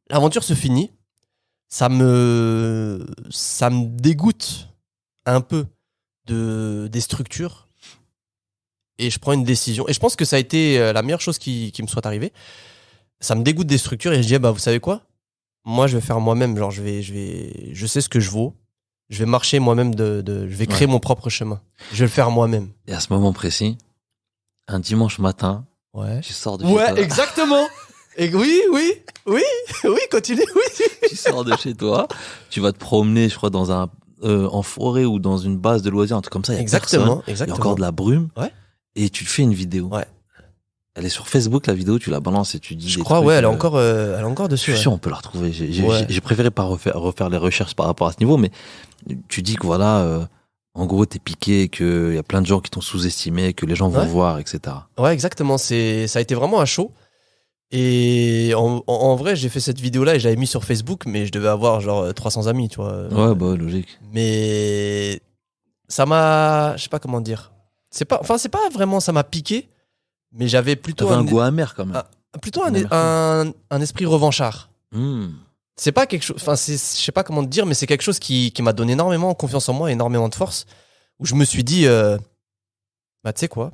l'aventure se finit. Ça me dégoûte un peu des structures. Et je prends une décision. Et je pense que ça a été la meilleure chose qui me soit arrivée. Ça me dégoûte des structures et je dis, vous savez quoi? Moi, je vais faire moi-même. Genre, je sais ce que je vaux. Je vais marcher moi-même je vais créer mon propre chemin. Je vais le faire moi-même. Et à ce moment précis, un dimanche matin, Ouais. tu sors de chez toi. Ouais, exactement. Et oui, continue, oui. Tu sors de chez toi, tu vas te promener, je crois, en forêt ou dans une base de loisirs, un truc comme ça. Il y a Exactement. il y a encore de la brume. Ouais. Et tu te fais une vidéo. Ouais. Elle est sur Facebook, la vidéo, tu la balances et tu dis. Je des crois, trucs, elle est encore Je dessus. suis Ouais. sûr, on peut la retrouver. Ouais. J'ai préféré pas refaire les recherches par rapport à ce niveau, mais tu dis que voilà, en gros, t'es piqué, qu'il y a plein de gens qui t'ont sous-estimé, que les gens vont Ouais. voir, etc. Ouais, exactement. Ça a été vraiment à chaud. Et en vrai, j'ai fait cette vidéo-là et j'avais mis sur Facebook, mais je devais avoir genre 300 amis, tu vois. Ouais, bah, logique. Mais ça m'a, je sais pas comment dire. C'est pas vraiment ça m'a piqué, mais j'avais plutôt T'avais un goût amer quand même. plutôt une un esprit revanchard. Hmm. C'est pas quelque chose, je sais pas comment te dire, mais c'est quelque chose qui m'a donné énormément confiance en moi, énormément de force, où je me suis dit, tu sais quoi,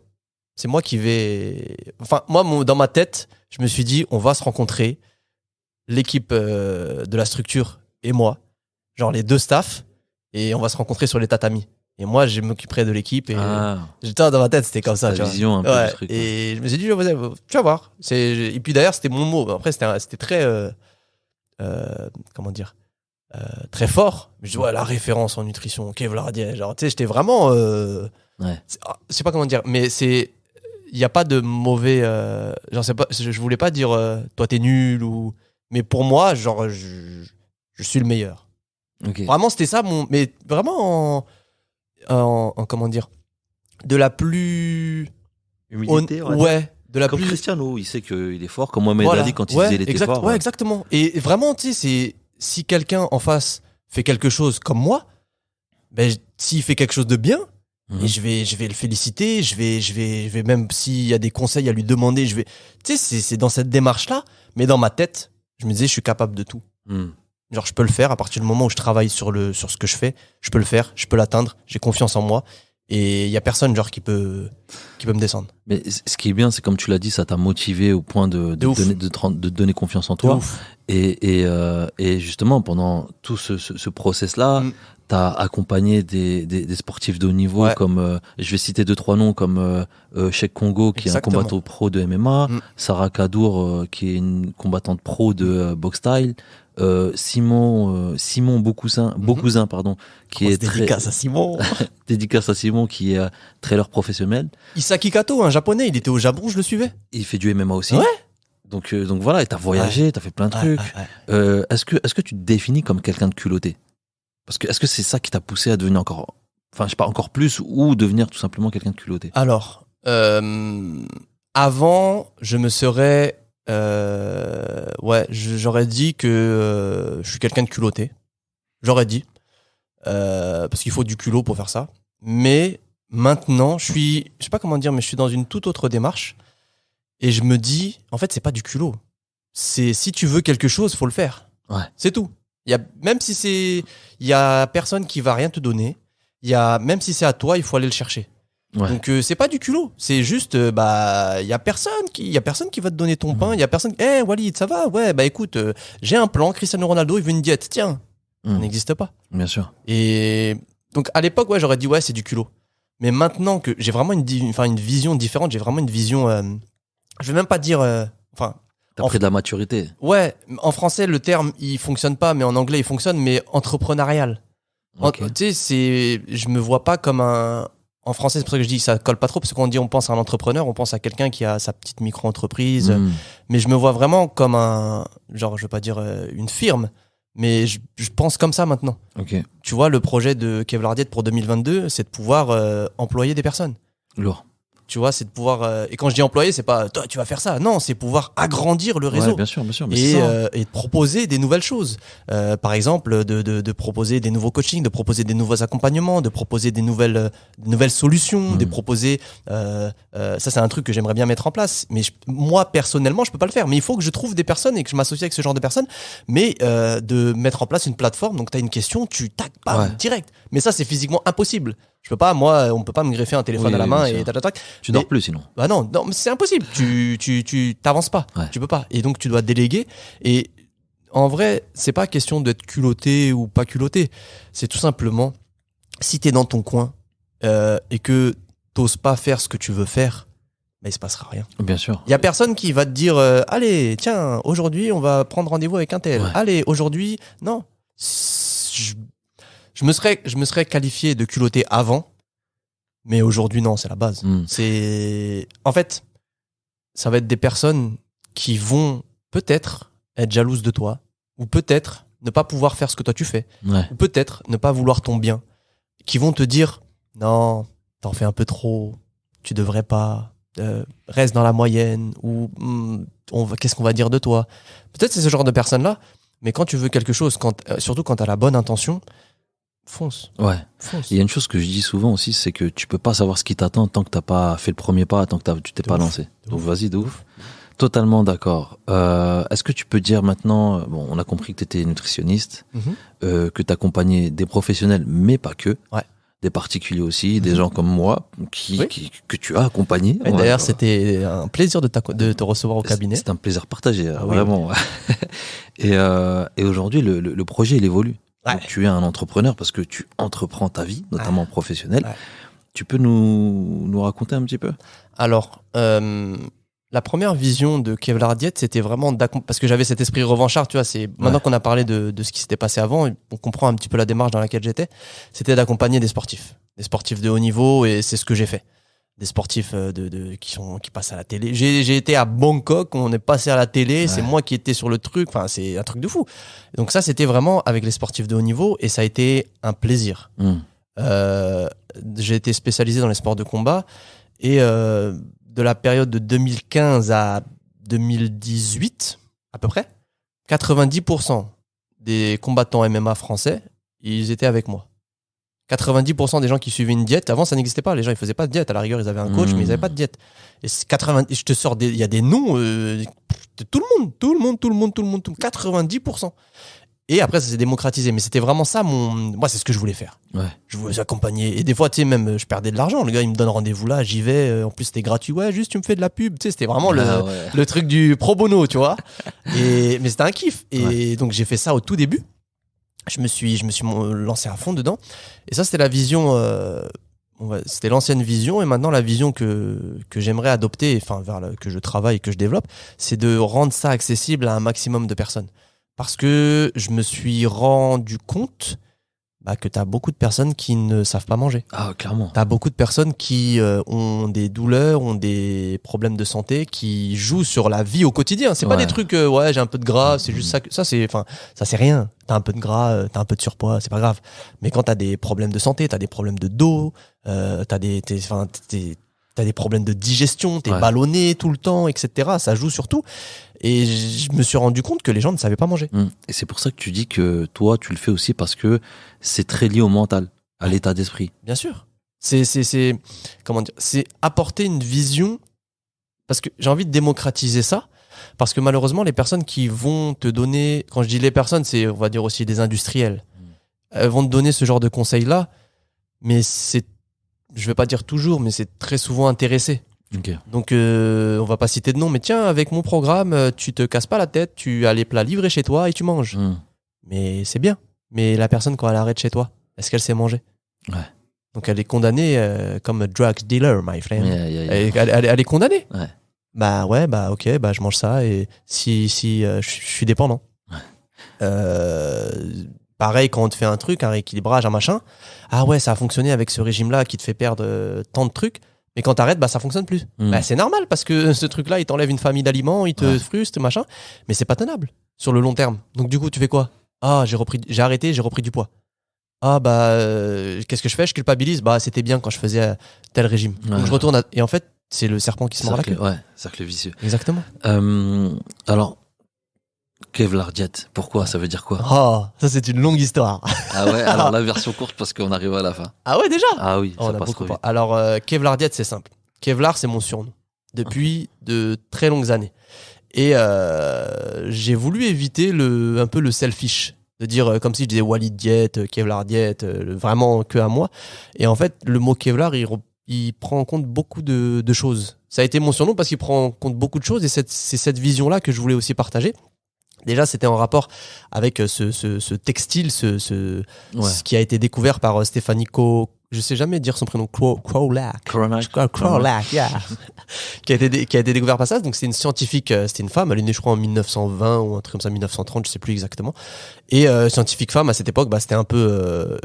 c'est moi qui vais, moi, dans ma tête, je me suis dit, on va se rencontrer, l'équipe de la structure et moi, genre les deux staffs, et on va se rencontrer sur les tatamis. Et moi, je m'occuperai de l'équipe. Et j'étais dans ma tête, c'était comme ça. Ta vision un peu du truc. Et je me suis dit, tu vas voir. Et puis d'ailleurs, c'était mon mot. Après, c'était très, comment dire, très fort. Je dis, la référence en nutrition, ok, voilà, genre, tu sais, j'étais vraiment, je sais pas comment dire, mais il n'y a pas de mauvais, genre, je voulais pas dire, toi, t'es nul mais pour moi, genre, je suis le meilleur. Okay. Vraiment, c'était ça, mais vraiment en comment dire, de la plus humilité, de la comme plus Cristiano, il sait qu'il est fort, comme Mohamed Ali quand il disait il était fort. Ouais, exactement. Et vraiment, tu sais, si quelqu'un en face fait quelque chose comme moi, ben s'il fait quelque chose de bien, et je vais le féliciter, je vais même s'il y a des conseils à lui demander, tu sais, c'est dans cette démarche là, mais dans ma tête, je me disais je suis capable de tout. Genre, je peux le faire à partir du moment où je travaille sur ce que je fais. Je peux le faire, je peux l'atteindre. J'ai confiance en moi. Et il y a personne, genre, qui peut me descendre. Mais ce qui est bien, c'est comme tu l'as dit, ça t'a motivé au point de donner confiance en toi. Et justement, pendant tout ce process-là, t'as accompagné des sportifs de haut niveau, comme, je vais citer 2-3 noms, comme Cheikh Congo, qui est un combattant pro de MMA, Sarah Kadour, qui est une combattante pro de boxe style, Simon Beaucousin, qui est dédicace à Simon. Dédicace à Simon, qui est trailer professionnel. Isaki Kato, un japonais, il était au Japon, je le suivais. Il fait du MMA aussi. Ouais. Donc voilà, et t'as voyagé, t'as fait plein de trucs. Est-ce que tu te définis comme quelqu'un de culotté? Parce que est-ce que c'est ça qui t'a poussé à devenir encore plus, ou devenir tout simplement quelqu'un de culotté? Alors, avant, je me serais j'aurais dit que je suis quelqu'un de culotté. J'aurais dit. Parce qu'il faut du culot pour faire ça. Mais maintenant, je sais pas comment dire, mais je suis dans une toute autre démarche. Et je me dis, en fait, c'est pas du culot. Si tu veux quelque chose, faut le faire. Ouais. C'est tout. Même si il y a personne qui va rien te donner. Même si c'est à toi, il faut aller le chercher. Ouais. Donc c'est pas du culot, c'est juste il y a personne qui va te donner ton pain, il y a personne. Walid, ça va? Ouais, écoute, j'ai un plan, Cristiano Ronaldo, il veut une diète. Tiens. Ça n'existe pas. Bien sûr. Et donc à l'époque, j'aurais dit c'est du culot. Mais maintenant que j'ai vraiment une vision différente, j'ai vraiment une vision je vais même pas dire t'as pris de la maturité. Ouais, en français le terme il fonctionne pas, mais en anglais il fonctionne, mais entrepreneurial. Okay. Tu sais, je me vois pas comme en français, c'est pour ça que je dis que ça colle pas trop, parce qu'on dit on pense à un entrepreneur, on pense à quelqu'un qui a sa petite micro-entreprise. Mais je me vois vraiment comme je veux pas dire une firme, mais je pense comme ça maintenant. Okay. Tu vois, le projet de Kevlar Diet pour 2022, c'est de pouvoir employer des personnes. Lourd. Tu vois, c'est de pouvoir. Et quand je dis employer, c'est pas toi, tu vas faire ça. Non, c'est pouvoir agrandir le réseau. Ouais, bien sûr. Mais Et, c'est ça. et de proposer des nouvelles choses. Par exemple, de proposer des nouveaux coachings, de proposer des nouveaux accompagnements, de proposer des nouvelles solutions, de proposer. Ça, c'est un truc que j'aimerais bien mettre en place. Mais moi, personnellement, je peux pas le faire. Mais il faut que je trouve des personnes et que je m'associe avec ce genre de personnes. Mais de mettre en place une plateforme. Donc, tu as une question, tu tac, bam, direct. Mais ça, c'est physiquement impossible. Je peux pas, moi, on peut pas me greffer un téléphone à la main et tac. Tu dors plus sinon. Bah non, mais c'est impossible. Tu t'avances pas. Ouais. Tu peux pas. Et donc tu dois déléguer. Et en vrai, c'est pas question d'être culotté ou pas culotté. C'est tout simplement si t'es dans ton coin et que t'oses pas faire ce que tu veux faire, bah, il se passera rien. Bien sûr. Il y a personne qui va te dire allez, tiens, aujourd'hui on va prendre rendez-vous avec un tel. Ouais. Allez, aujourd'hui, non. Je me serais qualifié de culotté avant, mais aujourd'hui non, c'est la base. C'est en fait, ça va être des personnes qui vont peut-être être jalouses de toi, ou peut-être ne pas pouvoir faire ce que toi tu fais, Ouais. ou peut-être ne pas vouloir ton bien, qui vont te dire non, t'en fais un peu trop, tu devrais pas, reste dans la moyenne, ou qu'est-ce qu'on va dire de toi. Peut-être c'est ce genre de personnes là, mais quand tu veux quelque chose, surtout quand t'as la bonne intention. Fonce. Ouais. Fonce. Il y a une chose que je dis souvent aussi, c'est que tu peux pas savoir ce qui t'attend tant que t'as pas fait le premier pas, tant que tu t'es pas lancé. Donc vas-y, de ouf. Totalement d'accord. Est-ce que tu peux dire maintenant, bon, on a compris que tu étais nutritionniste, que tu accompagnais des professionnels, mais pas que, des particuliers aussi, des gens comme moi, que tu as accompagnés. Et d'ailleurs, c'était un plaisir de te recevoir au cabinet. C'est un plaisir partagé, vraiment. Et aujourd'hui, le projet, il évolue. Donc, tu es un entrepreneur parce que tu entreprends ta vie, notamment professionnelle. Ouais. Tu peux nous raconter un petit peu ? Alors, la première vision de Kevlar Diet, c'était vraiment parce que j'avais cet esprit revanchard, tu vois. C'est maintenant qu'on a parlé de ce qui s'était passé avant, on comprend un petit peu la démarche dans laquelle j'étais. C'était d'accompagner des sportifs de haut niveau, et c'est ce que j'ai fait. Des sportifs qui passent à la télé. J'ai été à Bangkok, on est passé à la télé, c'est moi qui étais sur le truc, enfin c'est un truc de fou. Donc ça, c'était vraiment avec les sportifs de haut niveau, et ça a été un plaisir. J'ai été spécialisé dans les sports de combat, et de la période de 2015 à 2018 à peu près, 90% des combattants MMA français, ils étaient avec moi. 90% des gens qui suivaient une diète, avant ça n'existait pas, les gens ils faisaient pas de diète, à la rigueur ils avaient un coach mais ils avaient pas de diète. Et je te sors il y a des noms de tout le monde, 90%. Et après ça s'est démocratisé, mais c'était vraiment ça moi c'est ce que je voulais faire. Je voulais accompagner, et des fois tu sais même je perdais de l'argent, le gars il me donne rendez-vous là, j'y vais, en plus c'était gratuit, juste tu me fais de la pub, tu sais, c'était vraiment le truc du pro bono, tu vois. Mais c'était un kiff, et donc j'ai fait ça au tout début. Je me suis lancé à fond dedans. Et ça, c'était la vision, c'était l'ancienne vision. Et maintenant, la vision que j'aimerais adopter, enfin, que je travaille et que je développe, c'est de rendre ça accessible à un maximum de personnes. Parce que je me suis rendu compte que tu as beaucoup de personnes qui ne savent pas manger. Ah, clairement. Tu as beaucoup de personnes qui ont des douleurs, ont des problèmes de santé, qui jouent sur la vie au quotidien. C'est pas des trucs, j'ai un peu de gras, c'est juste ça. Ça, c'est rien. T'as un peu de gras, t'as un peu de surpoids, c'est pas grave. Mais quand t'as des problèmes de santé, t'as des problèmes de dos, t'as des problèmes de digestion, t'es ballonné tout le temps, etc. Ça joue sur tout. Et je me suis rendu compte que les gens ne savaient pas manger. Et c'est pour ça que tu dis que toi, tu le fais aussi parce que c'est très lié au mental, à l'état d'esprit. Bien sûr. Comment dire, c'est apporter une vision, parce que j'ai envie de démocratiser ça, parce que malheureusement, les personnes qui vont te donner, quand je dis les personnes, c'est, on va dire aussi des industriels, elles vont te donner ce genre de conseils-là, mais je vais pas dire toujours, mais c'est très souvent intéressé. Okay. Donc on va pas citer de nom, mais tiens, avec mon programme, tu te casses pas la tête, tu as les plats livrés chez toi et tu manges. Mais c'est bien. Mais la personne, quand elle arrête chez toi, est-ce qu'elle sait manger ? Donc elle est condamnée comme a drug dealer, my friend. Elle est condamnée. Ok, je mange ça, et si je suis dépendant. Pareil, quand on te fait un truc, un rééquilibrage, un machin, ça a fonctionné avec ce régime-là qui te fait perdre tant de trucs. Mais quand t'arrêtes, ça fonctionne plus. C'est normal, parce que ce truc-là, il t'enlève une famille d'aliments, il te frustre, machin. Mais c'est pas tenable sur le long terme. Donc du coup, tu fais quoi ? J'ai arrêté, j'ai repris du poids. Qu'est-ce que je fais ? Je culpabilise. C'était bien quand je faisais tel régime. Donc je retourne et en fait, C'est le serpent qui se mord la queue. Ouais, cercle vicieux. Exactement. Alors, Kevlar Jet, pourquoi? Ça veut dire quoi? Oh, ça c'est une longue histoire. Ah ouais, alors la version courte parce qu'on arrive à la fin. Ah ouais, déjà? Ah oui, Oh, ça on a passe beaucoup trop vite. Alors, Kevlar Diet, c'est simple. Kevlar, c'est mon surnom depuis de très longues années. Et j'ai voulu éviter un peu le selfish, de dire comme si je disais Walid Diet, Kevlar Diet, vraiment que à moi. Et en fait, le mot Kevlar, il prend en compte beaucoup de choses. Ça a été mon surnom parce qu'il prend en compte beaucoup de choses et c'est cette vision-là que je voulais aussi partager. Déjà, c'était en rapport avec ce textile, ce qui a été découvert par Stéphanie je sais jamais dire son prénom, Crowlack, yeah. qui a été découvert par ça. Donc c'est une scientifique, c'était une femme, elle est née je crois en 1920 ou un truc comme ça, 1930, je sais plus exactement. Et scientifique femme à cette époque, c'était un peu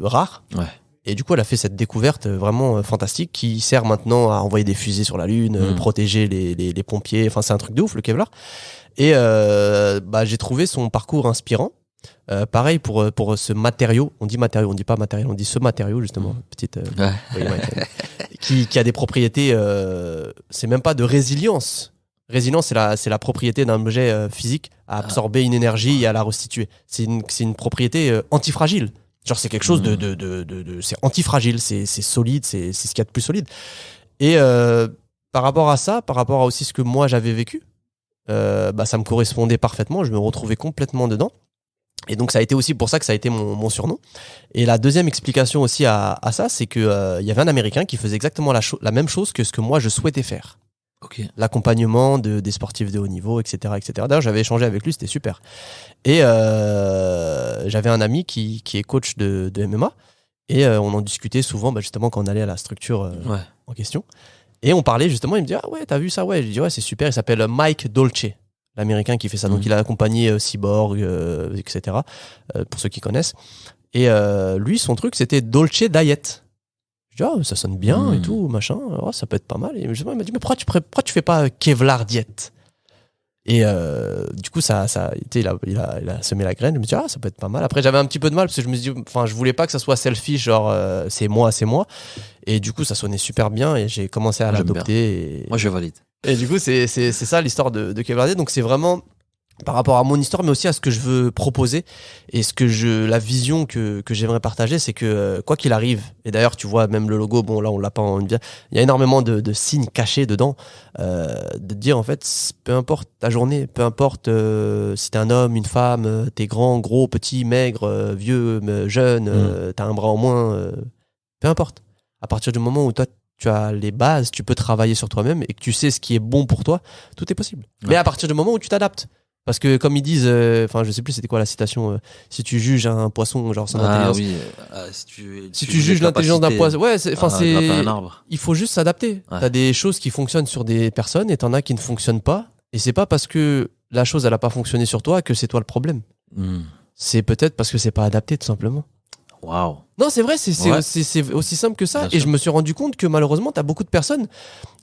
rare. Ouais. Et du coup, elle a fait cette découverte vraiment fantastique qui sert maintenant à envoyer des fusées sur la Lune, protéger les pompiers. Enfin, c'est un truc de ouf, le Kevlar. Et j'ai trouvé son parcours inspirant. Pareil pour ce matériau. On dit matériau, on dit pas matériel, on dit ce matériau justement. Petite, qui a des propriétés. C'est même pas de résilience. Résilience, c'est la propriété d'un objet physique à absorber une énergie et à la restituer. C'est une propriété antifragile. Genre c'est quelque chose c'est antifragile, c'est solide, c'est ce qu'il y a de plus solide. Et par rapport à ça, par rapport à aussi ce que moi j'avais vécu, ça me correspondait parfaitement, je me retrouvais complètement dedans. Et donc ça a été aussi pour ça que ça a été mon surnom. Et la deuxième explication aussi à ça, c'est que y avait un Américain qui faisait exactement la même chose que ce que moi je souhaitais faire. Okay. L'accompagnement des sportifs de haut niveau, etc., etc. D'ailleurs, j'avais échangé avec lui, c'était super. Et j'avais un ami qui est coach de MMA et on en discutait souvent, justement quand on allait à la structure en question. Et on parlait justement, il me dit ah ouais, t'as vu ça? Ouais, je dis ouais, c'est super. Il s'appelle Mike Dolce, l'Américain qui fait ça. Donc il a accompagné Cyborg, etc. Pour ceux qui connaissent. Et lui, son truc, c'était Dolce Diet. Je dis, ça sonne bien et tout, machin. Oh, ça peut être pas mal. Et il m'a dit, mais pourquoi tu fais pas Kevlar Diet? Et du coup, il a semé la graine. Je me dis, ça peut être pas mal. Après, j'avais un petit peu de mal parce que je me dis, je voulais pas que ça soit selfish, genre, c'est moi. Et du coup, ça sonnait super bien et j'ai commencé à l'adopter. Moi, je valide. Et du coup, c'est ça l'histoire de Kevlar Diet. Donc, c'est vraiment par rapport à mon histoire, mais aussi à ce que je veux proposer et la vision que j'aimerais partager, c'est que quoi qu'il arrive, et d'ailleurs tu vois même le logo, bon là on l'a pas en bien, il y a énormément de signes cachés dedans, de dire en fait, peu importe ta journée, peu importe si t'es un homme, une femme, t'es grand, gros, petit, maigre, vieux, jeune, t'as un bras en moins, peu importe. À partir du moment où toi tu as les bases, tu peux travailler sur toi-même et que tu sais ce qui est bon pour toi, tout est possible. Ouais. Mais à partir du moment où tu t'adaptes. Parce que comme ils disent, je sais plus c'était quoi la citation, si tu juges un poisson, genre son intelligence. Si tu juges l'intelligence d'un poisson, il faut juste s'adapter. Ouais. T'as des choses qui fonctionnent sur des personnes et t'en as qui ne fonctionnent pas. Et c'est pas parce que la chose elle a pas fonctionné sur toi que c'est toi le problème. C'est peut-être parce que c'est pas adapté tout simplement. Waouh. Non, c'est vrai, c'est aussi simple que ça. Bien et sûr. Je me suis rendu compte que malheureusement t'as beaucoup de personnes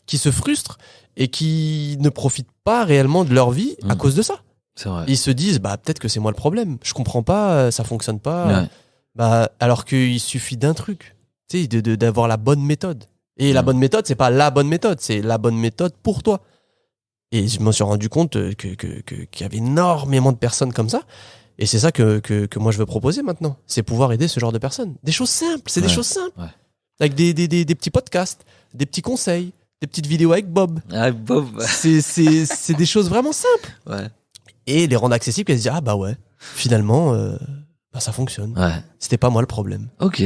qui se frustrent et qui ne profitent pas réellement de leur vie à cause de ça. C'est vrai. Ils se disent peut-être que c'est moi le problème, je comprends pas, ça fonctionne pas. Ouais. Alors qu'il suffit d'un truc, tu sais, d'avoir la bonne méthode. Et la bonne méthode, c'est pas la bonne méthode, c'est la bonne méthode pour toi. Et je me suis rendu compte qu'il y avait énormément de personnes comme ça. Et c'est ça que moi je veux proposer maintenant, c'est pouvoir aider ce genre de personnes. Des choses simples, c'est des choses simples. Ouais. Avec des petits podcasts, des petits conseils, des petites vidéos avec Bob. Ah, Bob. C'est des choses vraiment simples. Ouais. Et les rendre accessibles et se dire finalement ça fonctionne. Ouais. C'était pas moi le problème. Ok,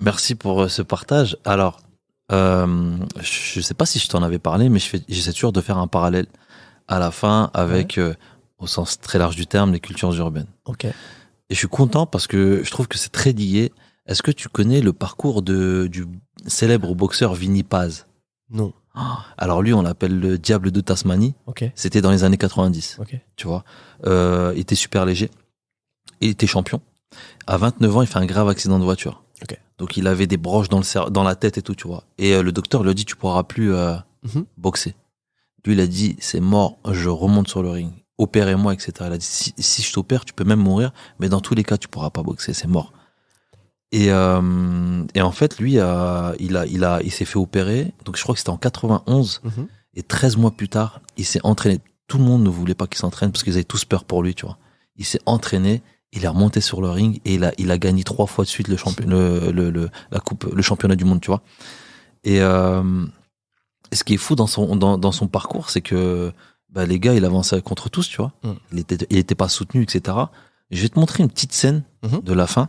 merci pour ce partage. Alors je sais pas si je t'en avais parlé, mais j'essaie toujours de faire un parallèle à la fin avec au sens très large du terme les cultures urbaines. Ok. Et je suis content parce que je trouve que c'est très lié. Est-ce que tu connais le parcours du célèbre boxeur Vinny Paz? Non. Alors lui, on l'appelle le diable de Tasmanie. Okay. C'était dans les années 90. Okay. Tu vois, il était super léger. Il était champion. À 29 ans, il fait un grave accident de voiture. Okay. Donc il avait des broches dans la tête et tout, tu vois. Et le docteur lui a dit, tu pourras plus boxer. Lui, il a dit, c'est mort, je remonte sur le ring. Opérez-moi, etc. Il a dit, si je t'opère, tu peux même mourir, mais dans tous les cas, tu pourras pas boxer, c'est mort. Et Et en fait, lui, il s'est fait opérer. Donc, je crois que c'était en 91. Et 13 mois plus tard, il s'est entraîné. Tout le monde ne voulait pas qu'il s'entraîne parce qu'ils avaient tous peur pour lui, tu vois. Il s'est entraîné, il est remonté sur le ring et il a gagné 3 fois de suite le championnat du monde, tu vois. Et ce qui est fou dans son parcours, c'est que les gars, il avançait contre tous, tu vois. Il était pas soutenu, etc. Je vais te montrer une petite scène de la fin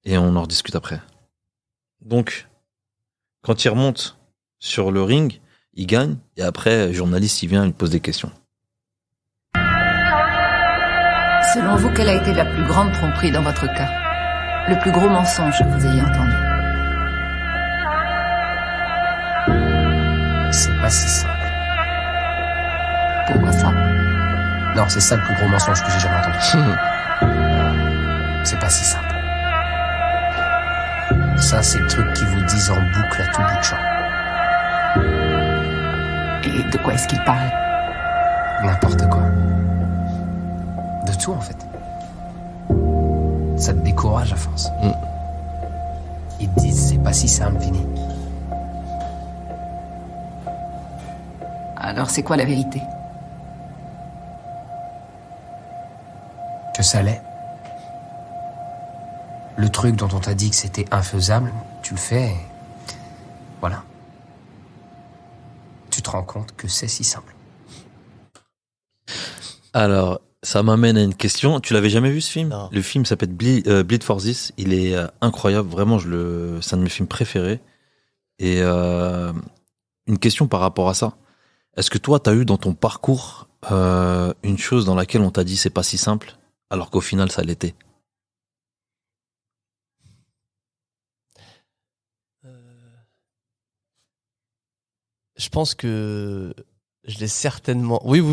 et on en rediscute après. Donc, quand il remonte sur le ring, il gagne et après, le journaliste, il vient, il pose des questions. Selon vous, quelle a été la plus grande tromperie dans votre cas? Le plus gros mensonge que vous ayez entendu? C'est pas si simple. Pourquoi ça? Non, c'est ça le plus gros mensonge que j'ai jamais entendu. C'est pas si simple. Ça, c'est le truc qu'ils vous disent en boucle à tout bout de champ. Et de quoi est-ce qu'il parle? N'importe quoi. De tout, en fait. Ça te décourage à force. Ils te disent, c'est pas si simple, Vinny. Alors, c'est quoi la vérité? Que ça l'est. Le truc dont on t'a dit que c'était infaisable, tu le fais et voilà. Tu te rends compte que c'est si simple. Alors, ça m'amène à une question. Tu l'avais jamais vu ce film? Non. Le film s'appelle Bleed for This. Il est incroyable. Vraiment, c'est un de mes films préférés. Et une question par rapport à ça. Est-ce que toi, tu as eu dans ton parcours une chose dans laquelle on t'a dit c'est pas si simple, alors qu'au final, ça l'était? Je pense que je l'ai certainement. Oui.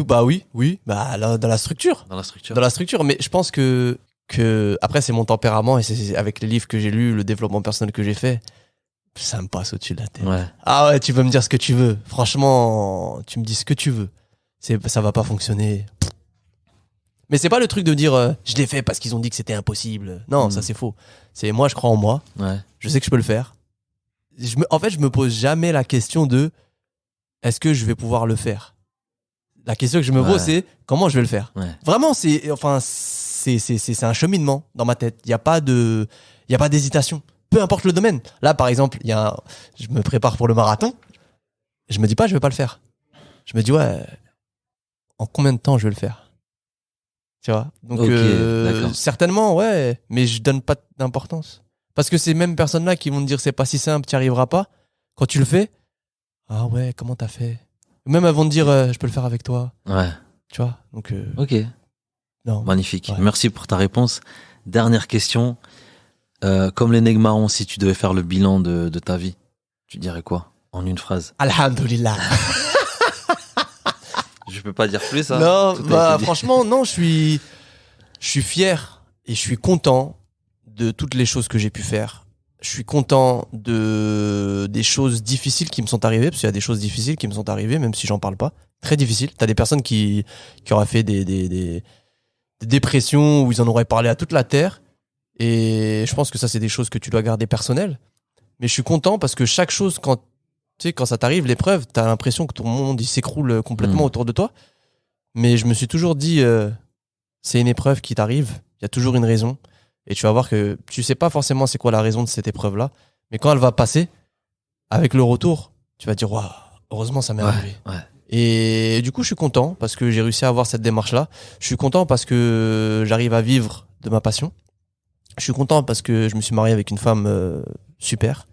Là, dans la structure. Dans la structure. Dans la structure. Mais je pense que après, c'est mon tempérament et c'est avec les livres que j'ai lus, le développement personnel que j'ai fait, ça me passe au-dessus de la tête. Ouais. Ah ouais, tu peux me dire ce que tu veux. Franchement, tu me dis ce que tu veux. Ça va pas fonctionner. Mais c'est pas le truc de dire je l'ai fait parce qu'ils ont dit que c'était impossible. Non, ça c'est faux. C'est moi, je crois en moi. Ouais. Je sais que je peux le faire. En fait, je me pose jamais la question de est-ce que je vais pouvoir le faire. La question que je me pose, c'est comment je vais le faire. Ouais. Vraiment, c'est un cheminement dans ma tête. Il y a pas d'hésitation. Peu importe le domaine. Là, par exemple, je me prépare pour le marathon. Je me dis pas, je vais pas le faire. Je me dis, ouais, en combien de temps je vais le faire? Tu vois? Donc, d'accord. certainement, ouais, mais je donne pas d'importance. Parce que ces mêmes personnes-là qui vont te dire, c'est pas si simple, tu n'y arriveras pas. Quand tu le fais, ah ouais, comment t'as fait? Même elles vont te dire, je peux le faire avec toi. Ouais. Tu vois? Donc, Ok. non. Magnifique. Ouais. Merci pour ta réponse. Dernière question. Comme l'énigme marron, si tu devais faire le bilan de ta vie, tu dirais quoi en une phrase? Alhamdoulilah. Je peux pas dire plus, hein. Non, Tout a été dit. franchement, non, je suis fier et je suis content de toutes les choses que j'ai pu faire. Je suis content des choses difficiles qui me sont arrivées, parce qu'il y a des choses difficiles qui me sont arrivées, même si j'en parle pas. Très difficiles. T'as des personnes qui auraient fait des dépressions où ils en auraient parlé à toute la terre. Et je pense que ça, c'est des choses que tu dois garder personnelles. Mais je suis content parce que chaque chose, quand ça t'arrive, l'épreuve, t'as l'impression que ton monde, il s'écroule complètement autour de toi. Mais je me suis toujours dit, c'est une épreuve qui t'arrive. Il y a toujours une raison. Et tu vas voir que tu sais pas forcément c'est quoi la raison de cette épreuve-là. Mais quand elle va passer, avec le retour, tu vas dire, waouh, heureusement, ça m'est arrivé. Ouais. Et du coup, je suis content parce que j'ai réussi à avoir cette démarche-là. Je suis content parce que j'arrive à vivre de ma passion. Je suis content parce que je me suis marié avec une femme super.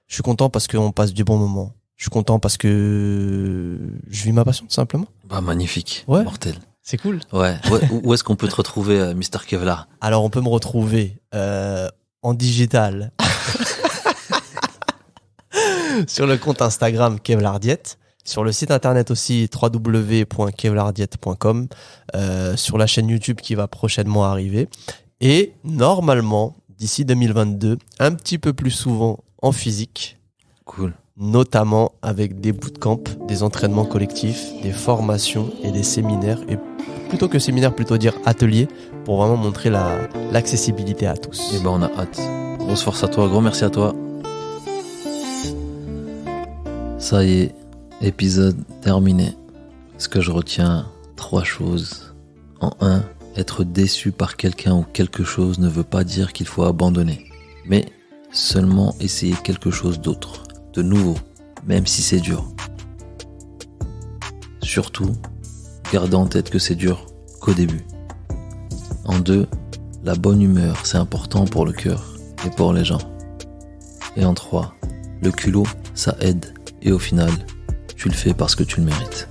Je suis content parce qu'on passe du bon moment. Je suis content parce que je vis ma passion, tout simplement. Bah, magnifique. Ouais. Mortel. C'est cool. Ouais. Où est-ce qu'on peut te retrouver, Mr. Kevlar? Alors, on peut me retrouver en digital sur le compte Instagram Kevlardiet, sur le site internet aussi www.kevlardiet.com, sur la chaîne YouTube qui va prochainement arriver. Et normalement, d'ici 2022, un petit peu plus souvent en physique. Cool. Notamment avec des bootcamps, des entraînements collectifs, des formations et des séminaires. Et plutôt que séminaire, plutôt dire atelier, pour vraiment montrer l'accessibilité à tous. Et ben, on a hâte. Grosse force à toi. Gros merci à toi. Ça y est, épisode terminé. Ce que je retiens, 3 choses. En 1, être déçu par quelqu'un ou quelque chose ne veut pas dire qu'il faut abandonner, mais seulement essayer quelque chose d'autre, de nouveau, même si c'est dur. Surtout, garde en tête que c'est dur qu'au début. En 2, la bonne humeur, c'est important pour le cœur et pour les gens. Et en 3, le culot, ça aide et au final, tu le fais parce que tu le mérites.